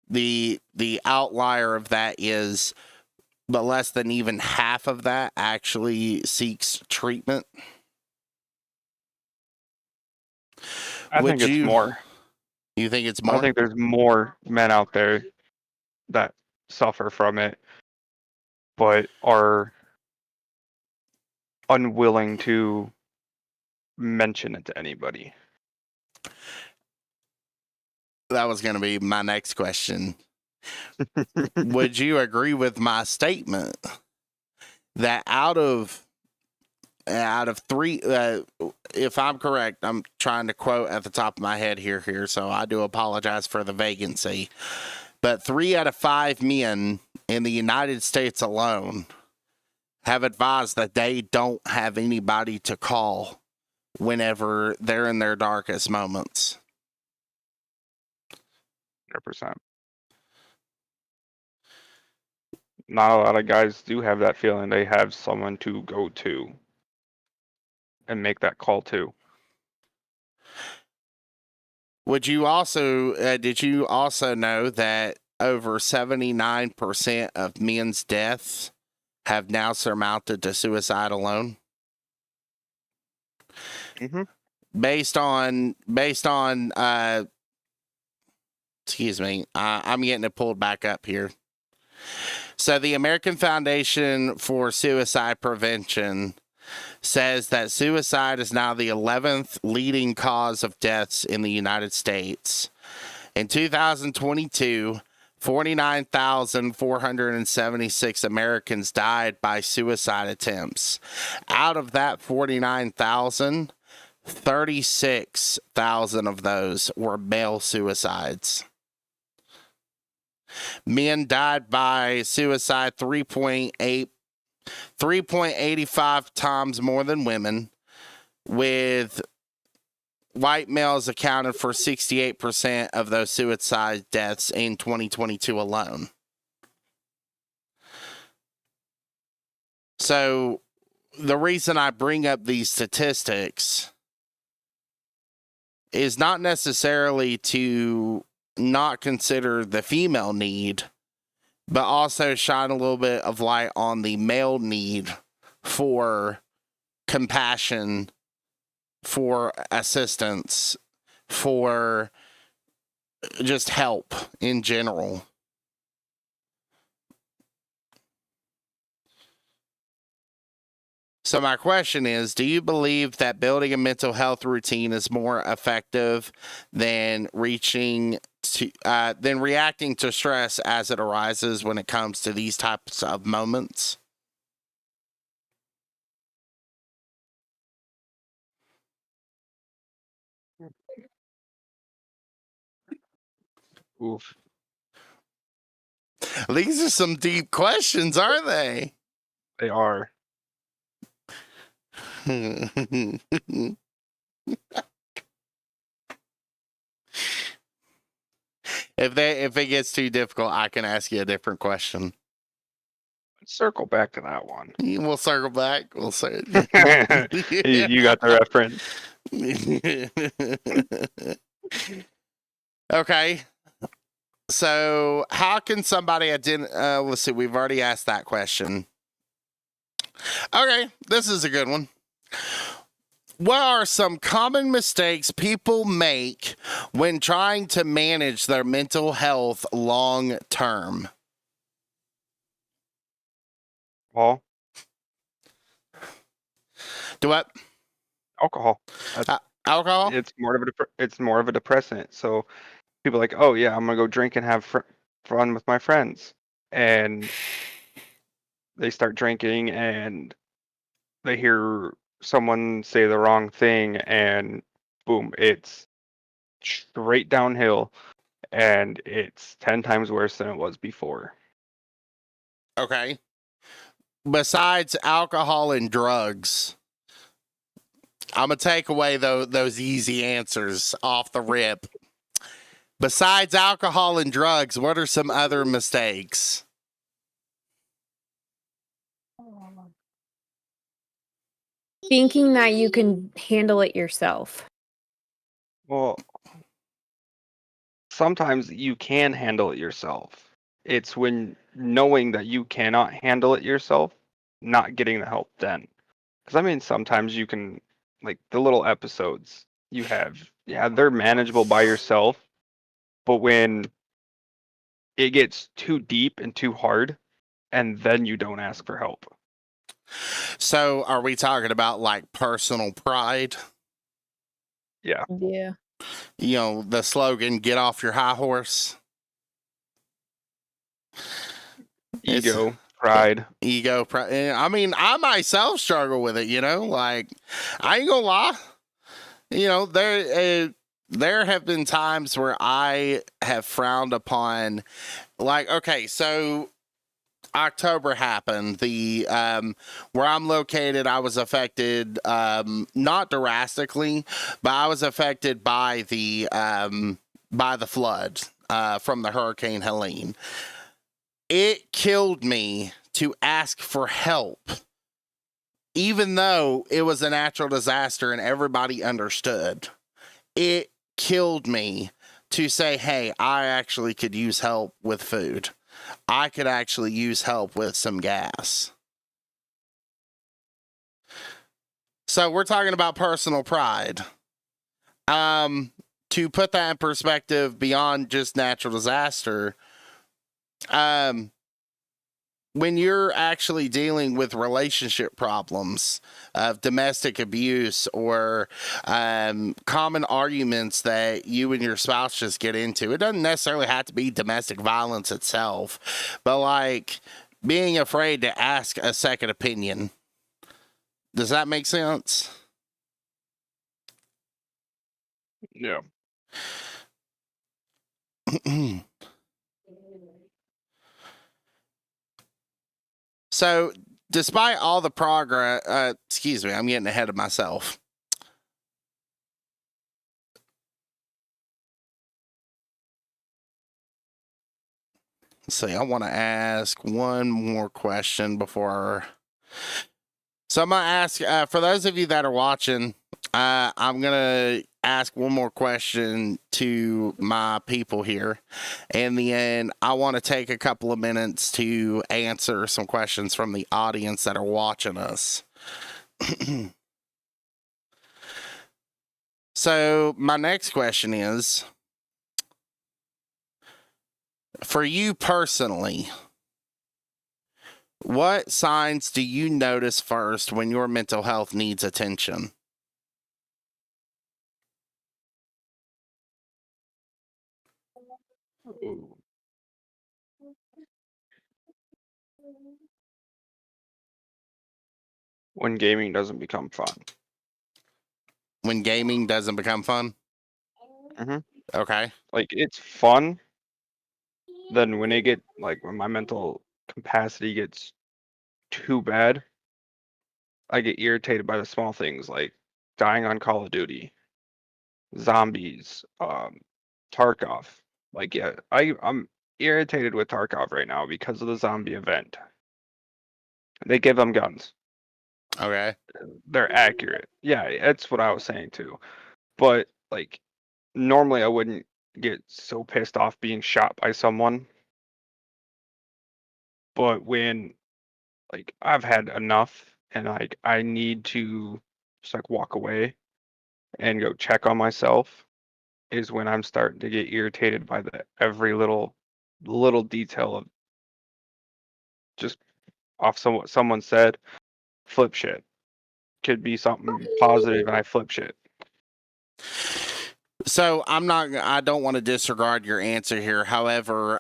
the outlier of that is, but less than even half of that actually seeks treatment. I think it's more. You think it's more? I think there's more men out there that suffer from it, but are unwilling to mention it to anybody. That was going to be my next question. Would you agree with my statement that out of three, if I'm correct, I'm trying to quote at the top of my head here, so I do apologize for the vacancy, but 3 out of 5 men in the United States alone have advised that they don't have anybody to call whenever they're in their darkest moments. 100%. Not a lot of guys do have that feeling. They have someone to go to and make that call to. Would you also, did you also know that over 79% of men's deaths have now surmounted to suicide alone? Mm-hmm. Based on excuse me, I'm getting it pulled back up here. So the American Foundation for Suicide Prevention says that suicide is now the 11th leading cause of deaths in the United States. In 2022, 49,476 Americans died by suicide attempts. Out of that 49,000, 36,000 of those were male suicides. Men died by suicide 3.85 times more than women, with white males accounted for 68% of those suicide deaths in 2022 alone. So the reason I bring up these statistics is not necessarily to not consider the female need, but also shine a little bit of light on the male need for compassion, for assistance, for just help in general. So my question is, do you believe that building a mental health routine is more effective than reacting reacting to stress as it arises when it comes to these types of moments? Oof. These are some deep questions, aren't they? They are. If it gets too difficult, I can ask you a different question. Let's circle back to that one. We'll circle back. We'll say You got the reference. Okay. So how can somebody let's see, we've already asked that question. Okay, this is a good one. What are some common mistakes people make when trying to manage their mental health long term? Well, Do what? alcohol. Alcohol? It's more of a depressant. So people are like, oh yeah, I'm gonna go drink and have fun with my friends, and they start drinking and they hear someone say the wrong thing, and boom, it's straight downhill, and it's 10 times worse than it was before. Okay. Besides alcohol and drugs, I'm going to take away those easy answers off the rip. Besides alcohol and drugs, what are some other mistakes? Thinking that you can handle it yourself. Well, sometimes you can handle it yourself. It's when knowing that you cannot handle it yourself, not getting the help then. Because I mean, sometimes you can, like the little episodes you have, yeah, they're manageable by yourself. But when it gets too deep and too hard, and then you don't ask for help. So are we talking about like personal pride? Yeah. Yeah. You know, the slogan, get off your high horse. Ego, pride. Ego, pride. I mean, I myself struggle with it, you know, like I ain't gonna lie. You know, there have been times where I have frowned upon, like, okay, so October happened. The where I'm located, I was affected, not drastically, but I was affected by the flood from the Hurricane Helene. It killed me to ask for help, even though it was a natural disaster and everybody understood. It killed me to say, hey, I actually could use help with food. I could actually use help with some gas. So we're talking about personal pride. To put that in perspective beyond just natural disaster, when you're actually dealing with relationship problems of domestic abuse or common arguments that you and your spouse just get into, it doesn't necessarily have to be domestic violence itself, but like being afraid to ask a second opinion. Does that make sense? Yeah. So, despite all the progress, excuse me, I'm getting ahead of myself. Let's see, I want to ask one more question before. So, I'm going to ask, for those of you that are watching, I'm going to ask one more question to my people here. And then I want to take a couple of minutes to answer some questions from the audience that are watching us. So my next question is, for you personally, what signs do you notice first when your mental health needs attention? Ooh. When gaming doesn't become fun. When gaming doesn't become fun? Mhm. Okay. Like, it's fun. Then when when my mental capacity gets too bad, I get irritated by the small things like dying on Call of Duty, zombies, Tarkov. Like, yeah, I'm irritated with Tarkov right now because of the zombie event. They give them guns. Okay. They're accurate. Yeah, that's what I was saying too. But like, normally I wouldn't get so pissed off being shot by someone. But when like I've had enough and like I need to just like walk away and go check on myself is when I'm starting to get irritated by the every little detail of just off what someone said, flip shit. Could be something positive and I flip shit. So I don't want to disregard your answer here. However,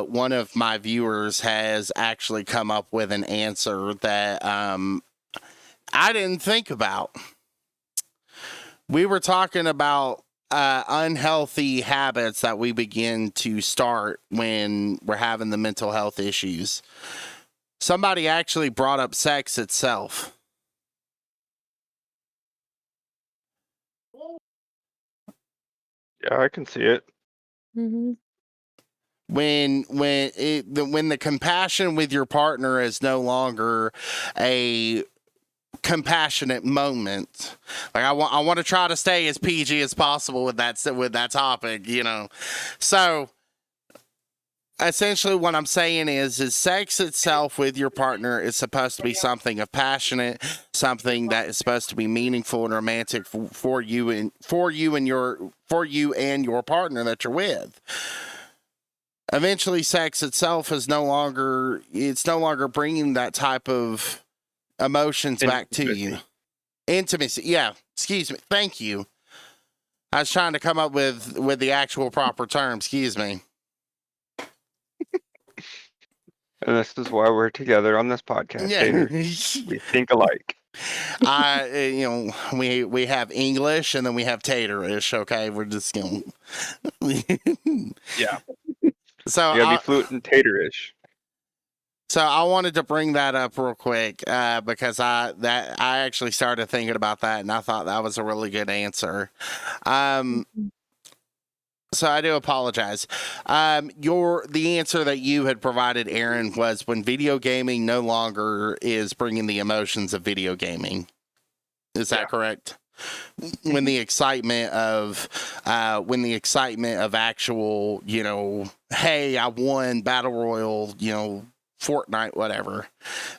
one of my viewers has actually come up with an answer that I didn't think about. We were talking about unhealthy habits that we begin to start when we're having the mental health issues. Somebody actually brought up sex itself. Yeah, I can see it. Mm-hmm. When the compassion with your partner is no longer a compassionate moment. Like I want to try to stay as PG as possible with that topic, you know. So essentially what I'm saying is sex itself with your partner is supposed to be something of passionate, something that is supposed to be meaningful and romantic for you and your partner that you're with. Eventually sex itself is no longer bringing that type of emotions back to you. Intimacy. Yeah. Excuse me. Thank you. I was trying to come up with the actual proper term. Excuse me. And this is why we're together on this podcast, Tater. We think alike. We have English and then we have Tater-ish. Okay, we're just Yeah. So You gotta be fluent and tater-ish. So I wanted to bring that up real quick because I actually started thinking about that and I thought that was a really good answer. So I do apologize. The answer that you had provided, Aaron, was when video gaming no longer is bringing the emotions of video gaming. Is that correct? when the excitement of actual, hey, I won Battle Royal, Fortnite, whatever.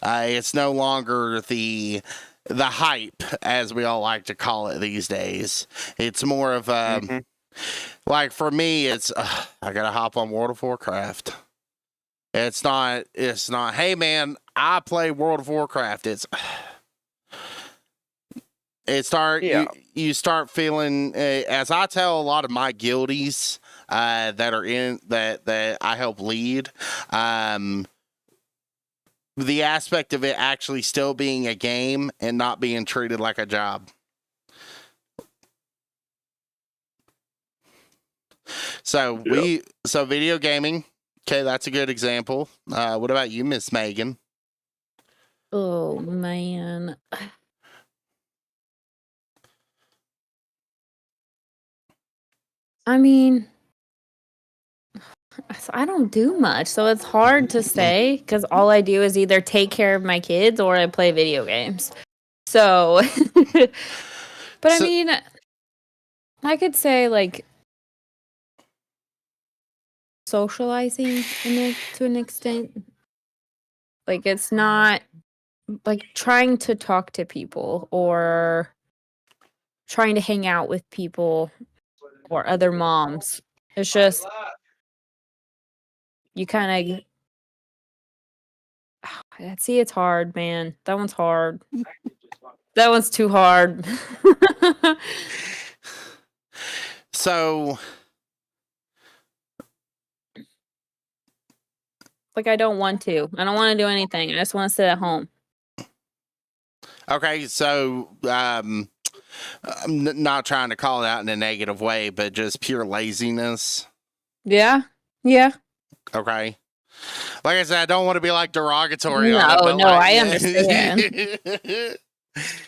It's no longer the hype, as we all like to call it these days. It's more of like for me, it's I gotta hop on World of Warcraft. It's not. Hey man, I play World of Warcraft. You start feeling, as I tell a lot of my guildies that are in that I help lead, the aspect of it actually still being a game and not being treated like a job. So video gaming. Okay, that's a good example. What about you, Miss Megan? Oh man. I mean, I don't do much, so it's hard to say because all I do is either take care of my kids or I play video games. So, but I mean, I could say like socializing to an extent. Like it's not like trying to talk to people or trying to hang out with people or other moms. It's just you kind of see it's hard, man. That one's hard. That one's too hard. So like I don't want to. I don't want to do anything. I just want to sit at home. okay, so I'm not trying to call it out in a negative way, but just pure laziness. Yeah. Okay. Like I said, I don't want to be like derogatory on it. No, I understand.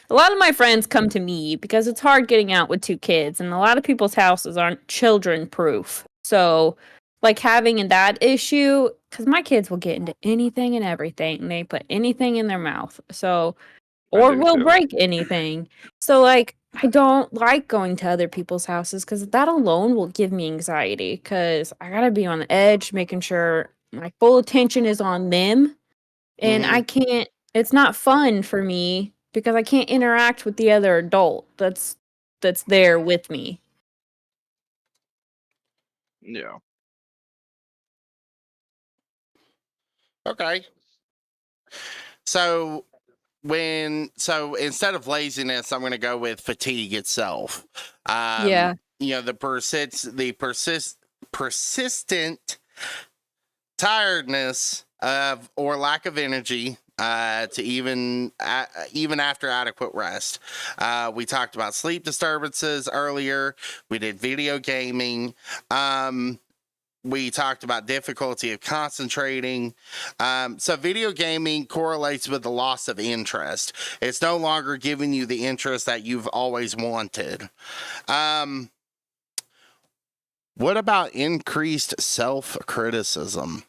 A lot of my friends come to me because it's hard getting out with 2 kids, and a lot of people's houses aren't children proof. So, like having that issue, because my kids will get into anything and everything, and they put anything in their mouth. So, or will break anything. So, like, I don't like going to other people's houses because that alone will give me anxiety. Because I gotta be on the edge, making sure my full attention is on them, and I can't. It's not fun for me because I can't interact with the other adult that's there with me. Yeah. Okay. So instead of laziness, I'm going to go with fatigue itself. Yeah. The persistent tiredness of or lack of energy to even after adequate rest. We talked about sleep disturbances earlier. We did video gaming. We talked about difficulty of concentrating. So video gaming correlates with the loss of interest. It's no longer giving you the interest that you've always wanted. What about increased self-criticism?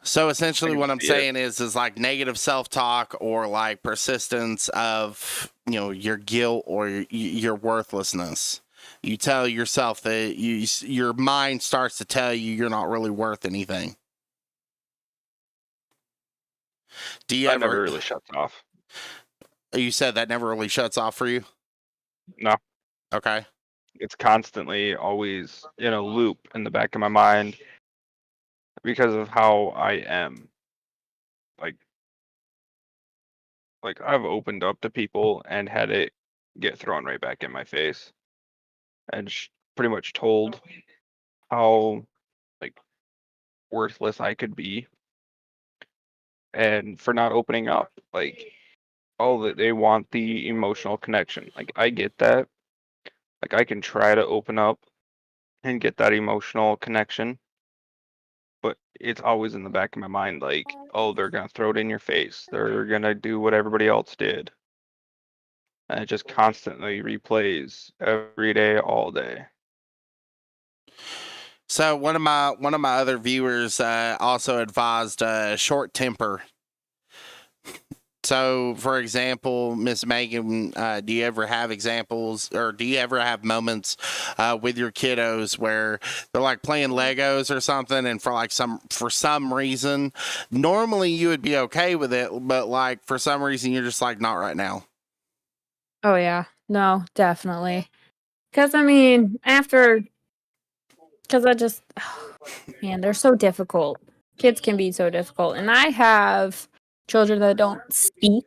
So essentially what I'm saying is like negative self-talk or like persistence of, your guilt or your worthlessness. You tell yourself that your mind starts to tell you you're not really worth anything. Do you That never really shuts off. You said that never really shuts off for you? No. Okay. It's constantly always in a loop in the back of my mind because of how I am. Like I've opened up to people and had it get thrown right back in my face, and pretty much told how like worthless I could be, and for not opening up. Like that they want the emotional connection. Like I get that. Like I can try to open up and get that emotional connection, but it's always in the back of my mind like, oh, they're gonna throw it in your face. They're gonna do what everybody else did. And it just constantly replays every day, all day. So one of my other viewers also advised short temper. So, for example, Miss Megan, do you ever have examples, or do you ever have moments with your kiddos where they're like playing Legos or something, and for some reason, normally you would be okay with it, but like for some reason you're just like, not right now. Oh yeah, no, definitely. Because I mean, because I just, man, they're so difficult. Kids can be so difficult, and I have children that don't speak,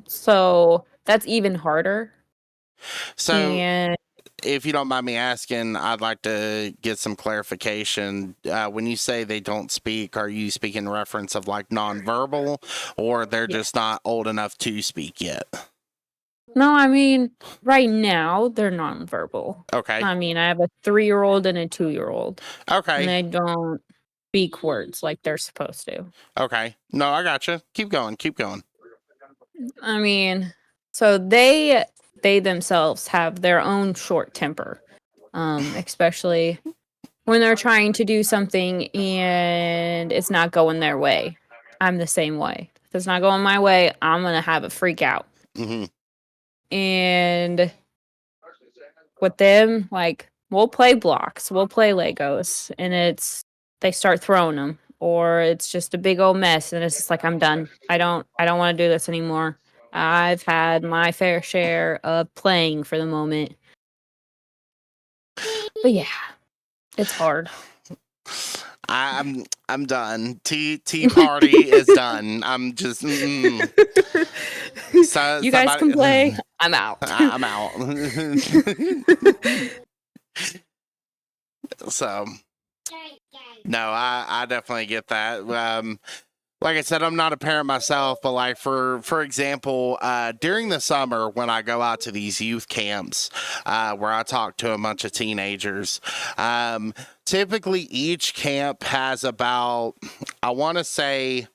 so that's even harder. So, And if you don't mind me asking, I'd like to get some clarification. When you say they don't speak, are you speaking in reference of like nonverbal, or they're Yeah. just not old enough to speak yet? no, I mean, right now they're nonverbal. Okay. I mean, I have a 3-year-old and a 2-year-old, and Okay. they don't speak words like they're supposed to. Okay. No, I gotcha. Keep going. Keep going. I mean, so they themselves have their own short temper, especially when they're trying to do something and it's not going their way. I'm the same way. If it's not going my way, I'm gonna have a freak out. Hmm. And with them, like we'll play blocks, we'll play Legos, and they start throwing them, or it's just a big old mess, and it's just like I'm done. I don't want to do this anymore. I've had my fair share of playing for the moment, but yeah, it's hard. I'm done. Tea party is done. I'm just. So, You guys can play. I'm out. I'm out. So, no, I definitely get that. Like I said, I'm not a parent myself, but like for example, during the summer when I go out to these youth camps, where I talk to a bunch of teenagers, typically each camp has about, I want to say,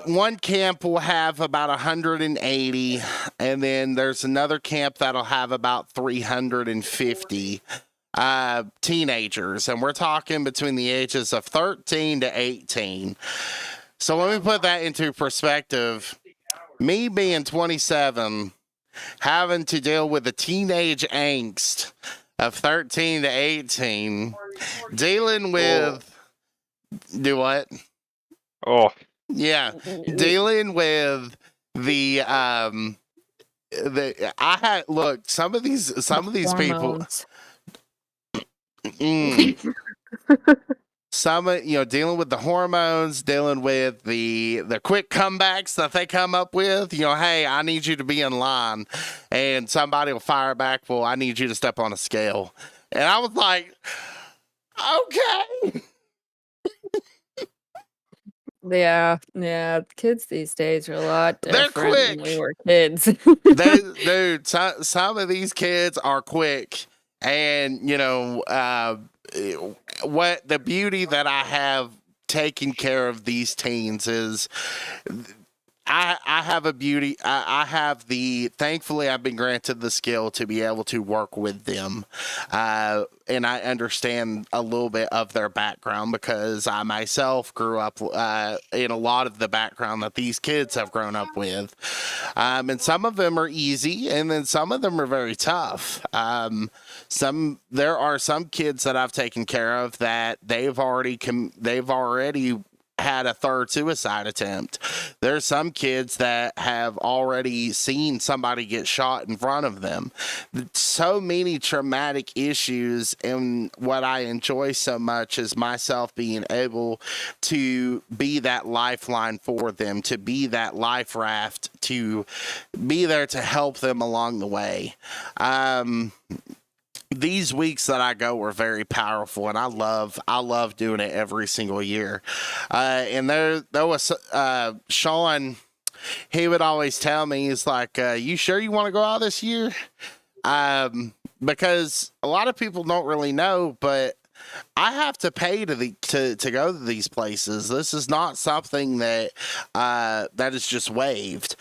one camp will have about 180, and then there's another camp that'll have about 350 teenagers, and we're talking between the ages of 13 to 18. So let me put that into perspective. Me being 27, having to deal with the teenage angst of 13 to 18, dealing with do what? Oh, Yeah, dealing with the I had look some of these people. Hormones. Some dealing with the hormones, dealing with the quick comebacks that they come up with. Hey, I need you to be in line, and somebody will fire back. Well, I need you to step on a scale, and I was like, okay. Yeah. Kids these days are a lot They're different than quick. we were kids. Dude, some of these kids are quick, and what the beauty that I have taking care of these teens is I have a beauty. I have thankfully I've been granted the skill to be able to work with them. And I understand a little bit of their background because I myself grew up in a lot of the background that these kids have grown up with. And some of them are easy, and then some of them are very tough. There are some kids that I've taken care of that they've already had a third suicide attempt. There's some kids that have already seen somebody get shot in front of them. So many traumatic issues, and what I enjoy so much is myself being able to be that lifeline for them, to be that life raft, to be there to help them along the way. These weeks that I go were very powerful, and I love doing it every single year. And there was Sean. He would always tell me, he's like, "You sure you want to go out this year?" Because a lot of people don't really know, but I have to pay to go to these places. This is not something that that is just waived.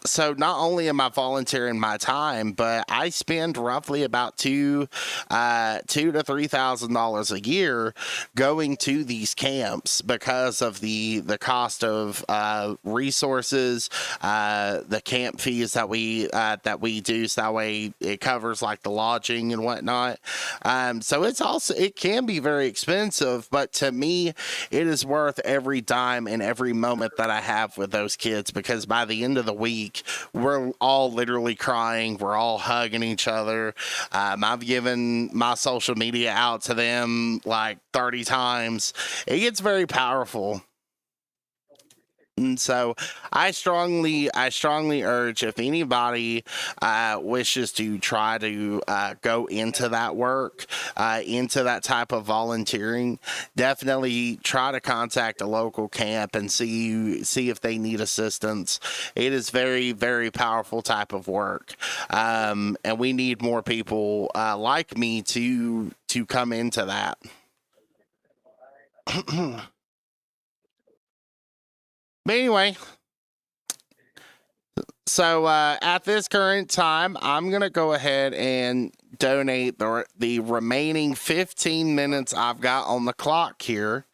So not only am I volunteering my time, but I spend roughly about $2,000 to $3,000 a year going to these camps because of the cost of resources, the camp fees that we do, so that way it covers like the lodging and whatnot. So it can be very expensive, but to me, it is worth every dime and every moment that I have with those kids, because by the end of the week, we're all literally crying. We're all hugging each other. I've given my social media out to them like 30 times. It gets very powerful. And so I strongly urge, if anybody wishes to try to go into that work, into that type of volunteering, definitely try to contact a local camp and see if they need assistance. It is very, very powerful type of work, and we need more people like me to come into that. But anyway, so at this current time, I'm going to go ahead and donate the remaining 15 minutes I've got on the clock here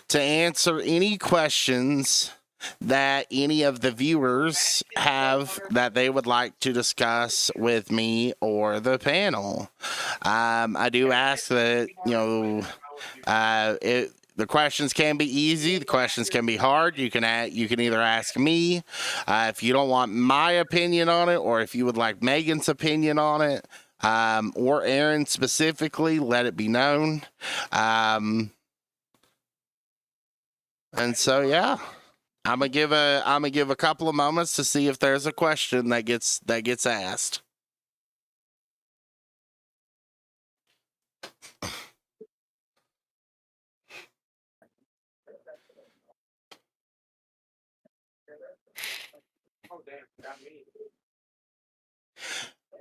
to answer any questions that any of the viewers have that they would like to discuss with me or the panel. I do ask that, the questions can be easy. The questions can be hard. You can either ask me if you don't want my opinion on it, or if you would like Megan's opinion on it, or Aaron specifically. Let it be known. And so yeah, I'm gonna give a couple of moments to see if there's a question that gets asked.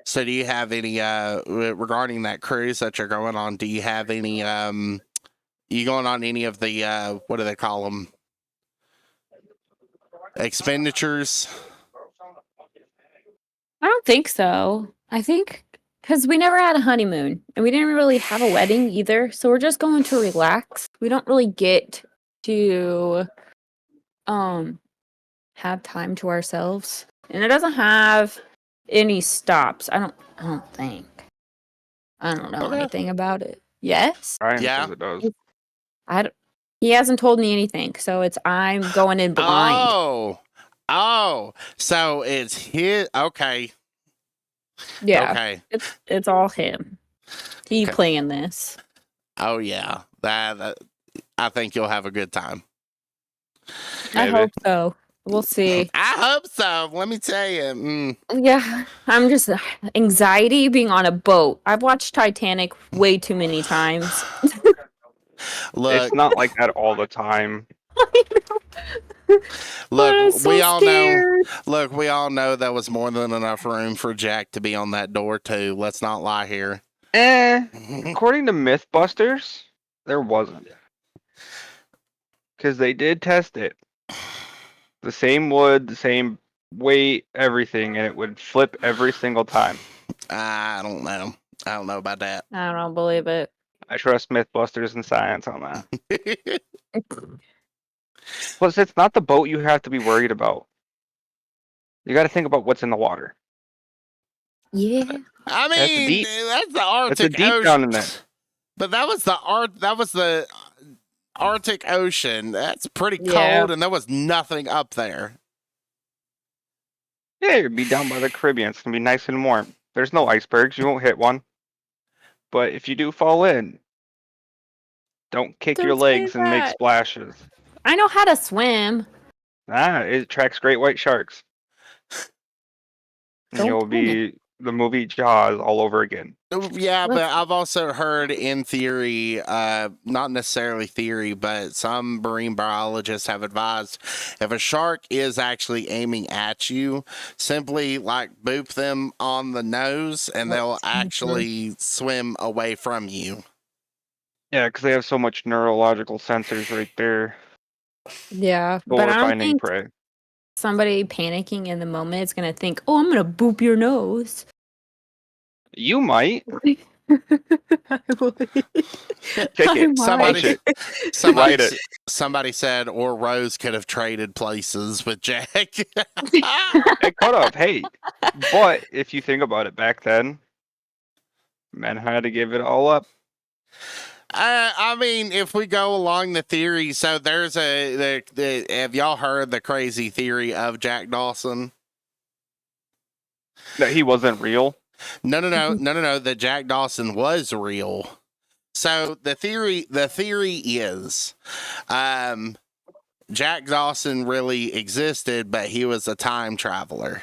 So do you have any regarding that cruise that you're going on? Do you have any you going on any of the what do they call them, expenditures? I don't think so. I think because we never had a honeymoon and we didn't really have a wedding either, so we're just going to relax. We don't really get to have time to ourselves, and it doesn't have any stops. I don't think. I don't know anything about it. Yes. Ryan Yeah. says it does. He hasn't told me anything, so I'm going in blind. Oh, so it's his. Okay. Yeah. Okay. It's all him. He Okay. playing this. Oh yeah. That I think you'll have a good time. I Maybe. hope so. We'll see. I hope so. Let me tell you. Yeah, I'm just anxiety being on a boat. I've watched Titanic way too many times. Look, It's not like that all the time. But I'm so we all scared. know. Look, we all know there was more than enough room for Jack to be on that door too. Let's not lie here. According to MythBusters, there wasn't. Because they did test it. The same wood, the same weight, everything, and it would flip every single time. I don't know. I don't know about that. I don't believe it. I trust MythBusters and science on that. Plus, it's not the boat you have to be worried about. You got to think about what's in the water. Yeah. I That's mean, deep. that's the Arctic It's a deep Ocean. down in there. But that was the Arctic Ocean. That's pretty Yeah. cold, and there was nothing up there. Yeah, you'd be down by the Caribbean. It's gonna be nice and warm. There's no icebergs. You won't hit one. But if you do fall in, don't kick your Don't say legs and make that. splashes. I know how to swim. It attracts great white sharks. And Don't you'll tell me. be the movie Jaws all over again. Yeah, but Let's- I've also heard in theory, not necessarily theory, but some marine biologists have advised if a shark is actually aiming at you, simply like boop them on the nose and they'll actually swim away from you. Yeah, because they have so much neurological sensors right there. Yeah, but Or I don't finding think prey. somebody panicking in the moment is gonna think, "Oh, I'm gonna boop your nose." You might. I would. Kick it. I Punch might. it. Light it. Somebody said, or Rose could have traded places with Jack. It could have. Hey, but if you think about it, back then, men had to give it all up. I mean, if we go along the theory, so there's have y'all heard the crazy theory of Jack Dawson? That he wasn't real. No, that Jack Dawson was real. So the theory is, Jack Dawson really existed, but he was a time traveler.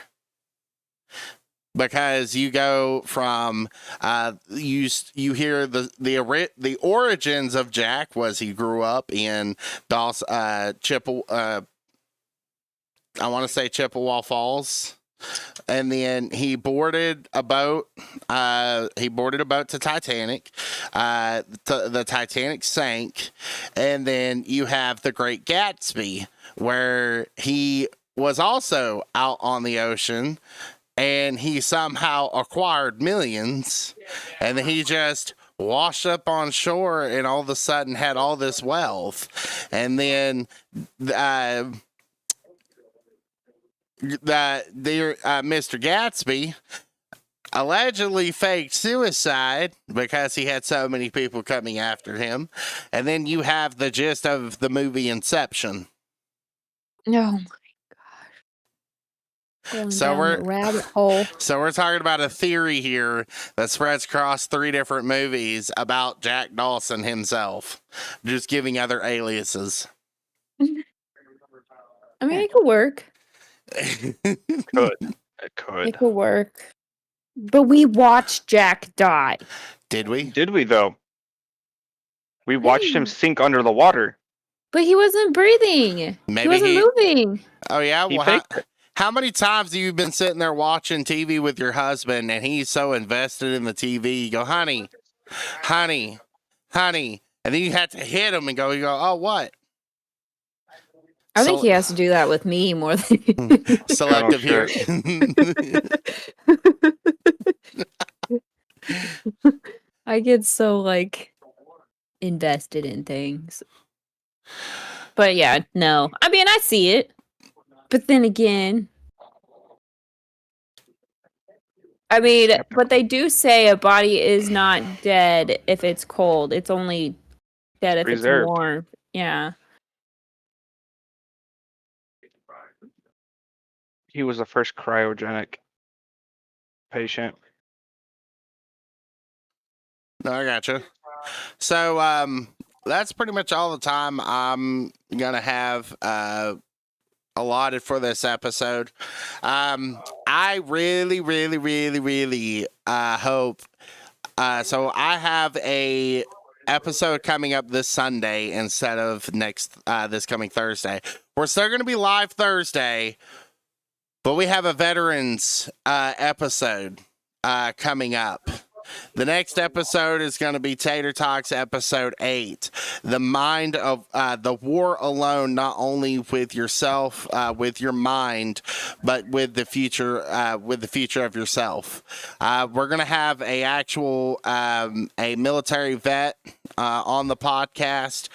Because you go from you hear the origins of Jack was he grew up in I want to say Chippewa Falls, and then he boarded a boat. He boarded a boat to Titanic. The Titanic sank, and then you have The Great Gatsby, where he was also out on the ocean. And he somehow acquired millions, and then he just washed up on shore and all of a sudden had all this wealth. And then Mr. Gatsby allegedly faked suicide because he had so many people coming after him. And then you have the gist of the movie Inception. No. Going So down we're the rabbit hole. So we're talking about a theory here that spreads across 3 different movies about Jack Dawson himself, just giving other aliases. I mean, it could work. It could. It could work. But we watched Jack die. Did we? Did we though? We watched him sink under the water. But he wasn't breathing. Maybe he wasn't moving. Oh yeah. He Well, faked it. how many times have you been sitting there watching TV with your husband, and he's so invested in the TV, you go, honey, and then you have to hit him and go, oh, what? I think he has to do that with me more than Selective Oh, hearing. I get so invested in things. But yeah, no. I mean, I see it. But then again, I mean, but they do say a body is not dead if it's cold. It's only dead if Reserved. it's warm. Yeah. He was the first cryogenic patient. No, I gotcha. So that's pretty much all the time I'm gonna have allotted for this episode. I really hope. So I have a episode coming up this Sunday instead of this coming Thursday. We're still going to be live Thursday, but we have a veterans episode coming up. The next episode is going to be Tater-talks episode 8. The mind of the war alone, not only with yourself, with your mind, but with the future of yourself. We're going to have a military vet on the podcast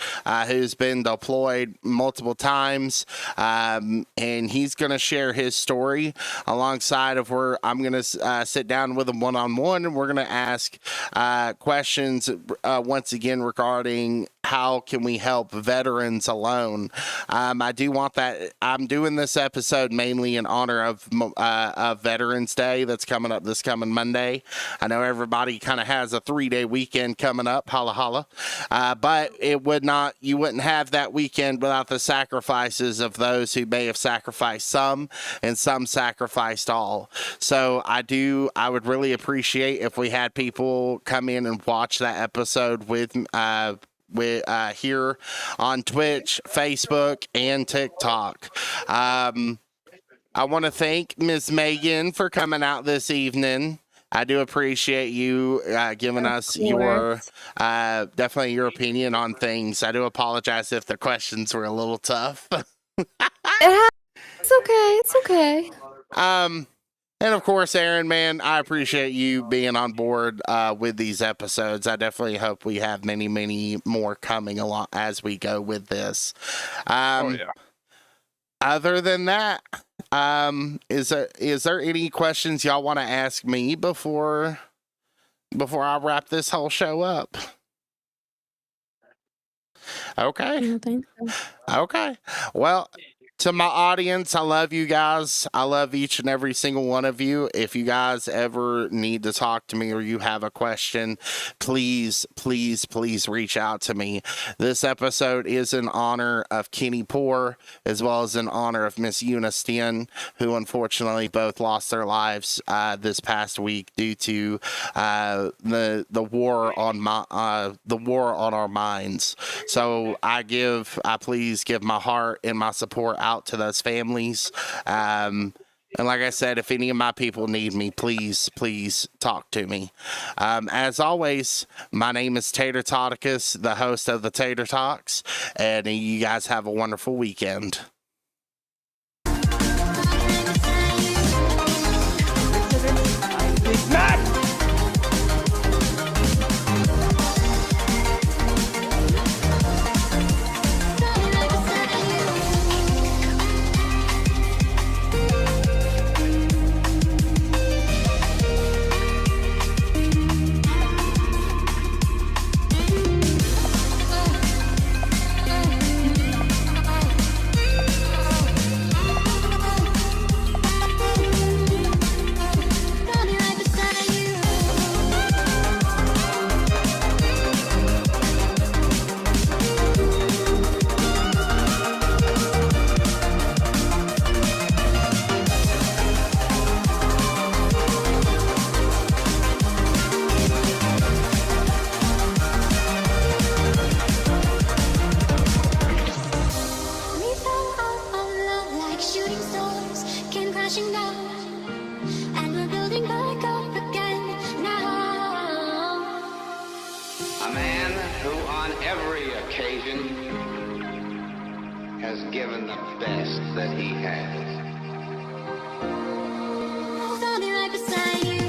who's been deployed multiple times, and he's going to share his story alongside of where I'm going to sit down with him one-on-one, and we're going to ask questions once again regarding how can we help veterans alone. I do want that. I'm doing this episode mainly in honor of Veterans Day that's coming up this coming Monday. I know everybody kind of has a 3-day weekend coming up, holla holla, but you wouldn't have that weekend without the sacrifices of those who may have sacrificed some and some sacrificed all. So I would really appreciate if we had people come in and watch that episode with here on Twitch, Facebook, and TikTok. I want to thank Ms. Megan for coming out this evening. I do appreciate you giving us your definitely your opinion on things. I do apologize if the questions were a little tough. It's okay. It's okay. And of course, Aaron, man, I appreciate you being on board with these episodes. I definitely hope we have many, many more coming along as we go with this. Oh yeah. Other than that, is there any questions y'all want to ask me before I wrap this whole show up? I Okay. don't think so. Okay. Well, to my audience, I love you guys. I love each and every single one of you. If you guys ever need to talk to me or you have a question, please, please, please reach out to me. This episode is in honor of Kenny Poor, as well as in honor of Miss Eunice Tien, who unfortunately both lost their lives this past week due to the war on our minds. So I please give my heart and my support out to those families. And like I said, if any of my people need me, please, please talk to me. As always, my name is Tater-talks, the host of the Tater-talks, and you guys have a wonderful weekend. We fell out of love like shooting stars, came crashing down, and we're building back up again now. A man who on every occasion has given the best that he has. I'll be right beside you.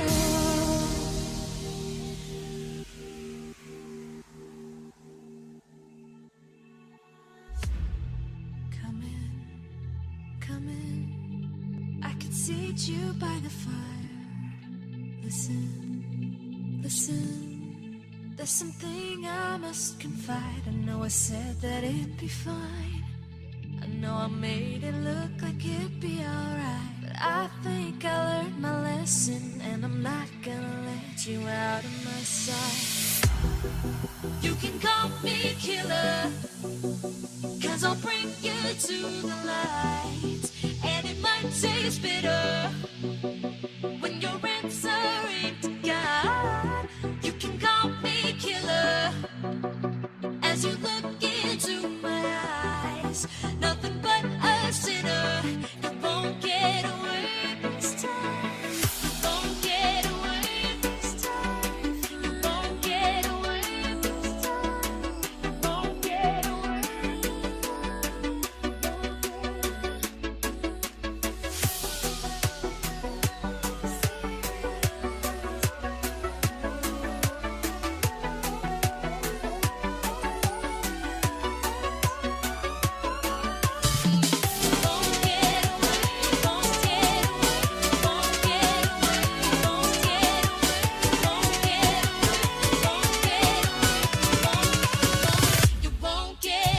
Come in. I can seat you by the fire. Listen. There's something I must confide. I know I said that it'd be fine. I know I made it look like it'd be alright. But I think I learned my lesson, and I'm not gonna let you out of my sight. You can call me killer, 'cause I'll bring you to the light. And it might taste bitter,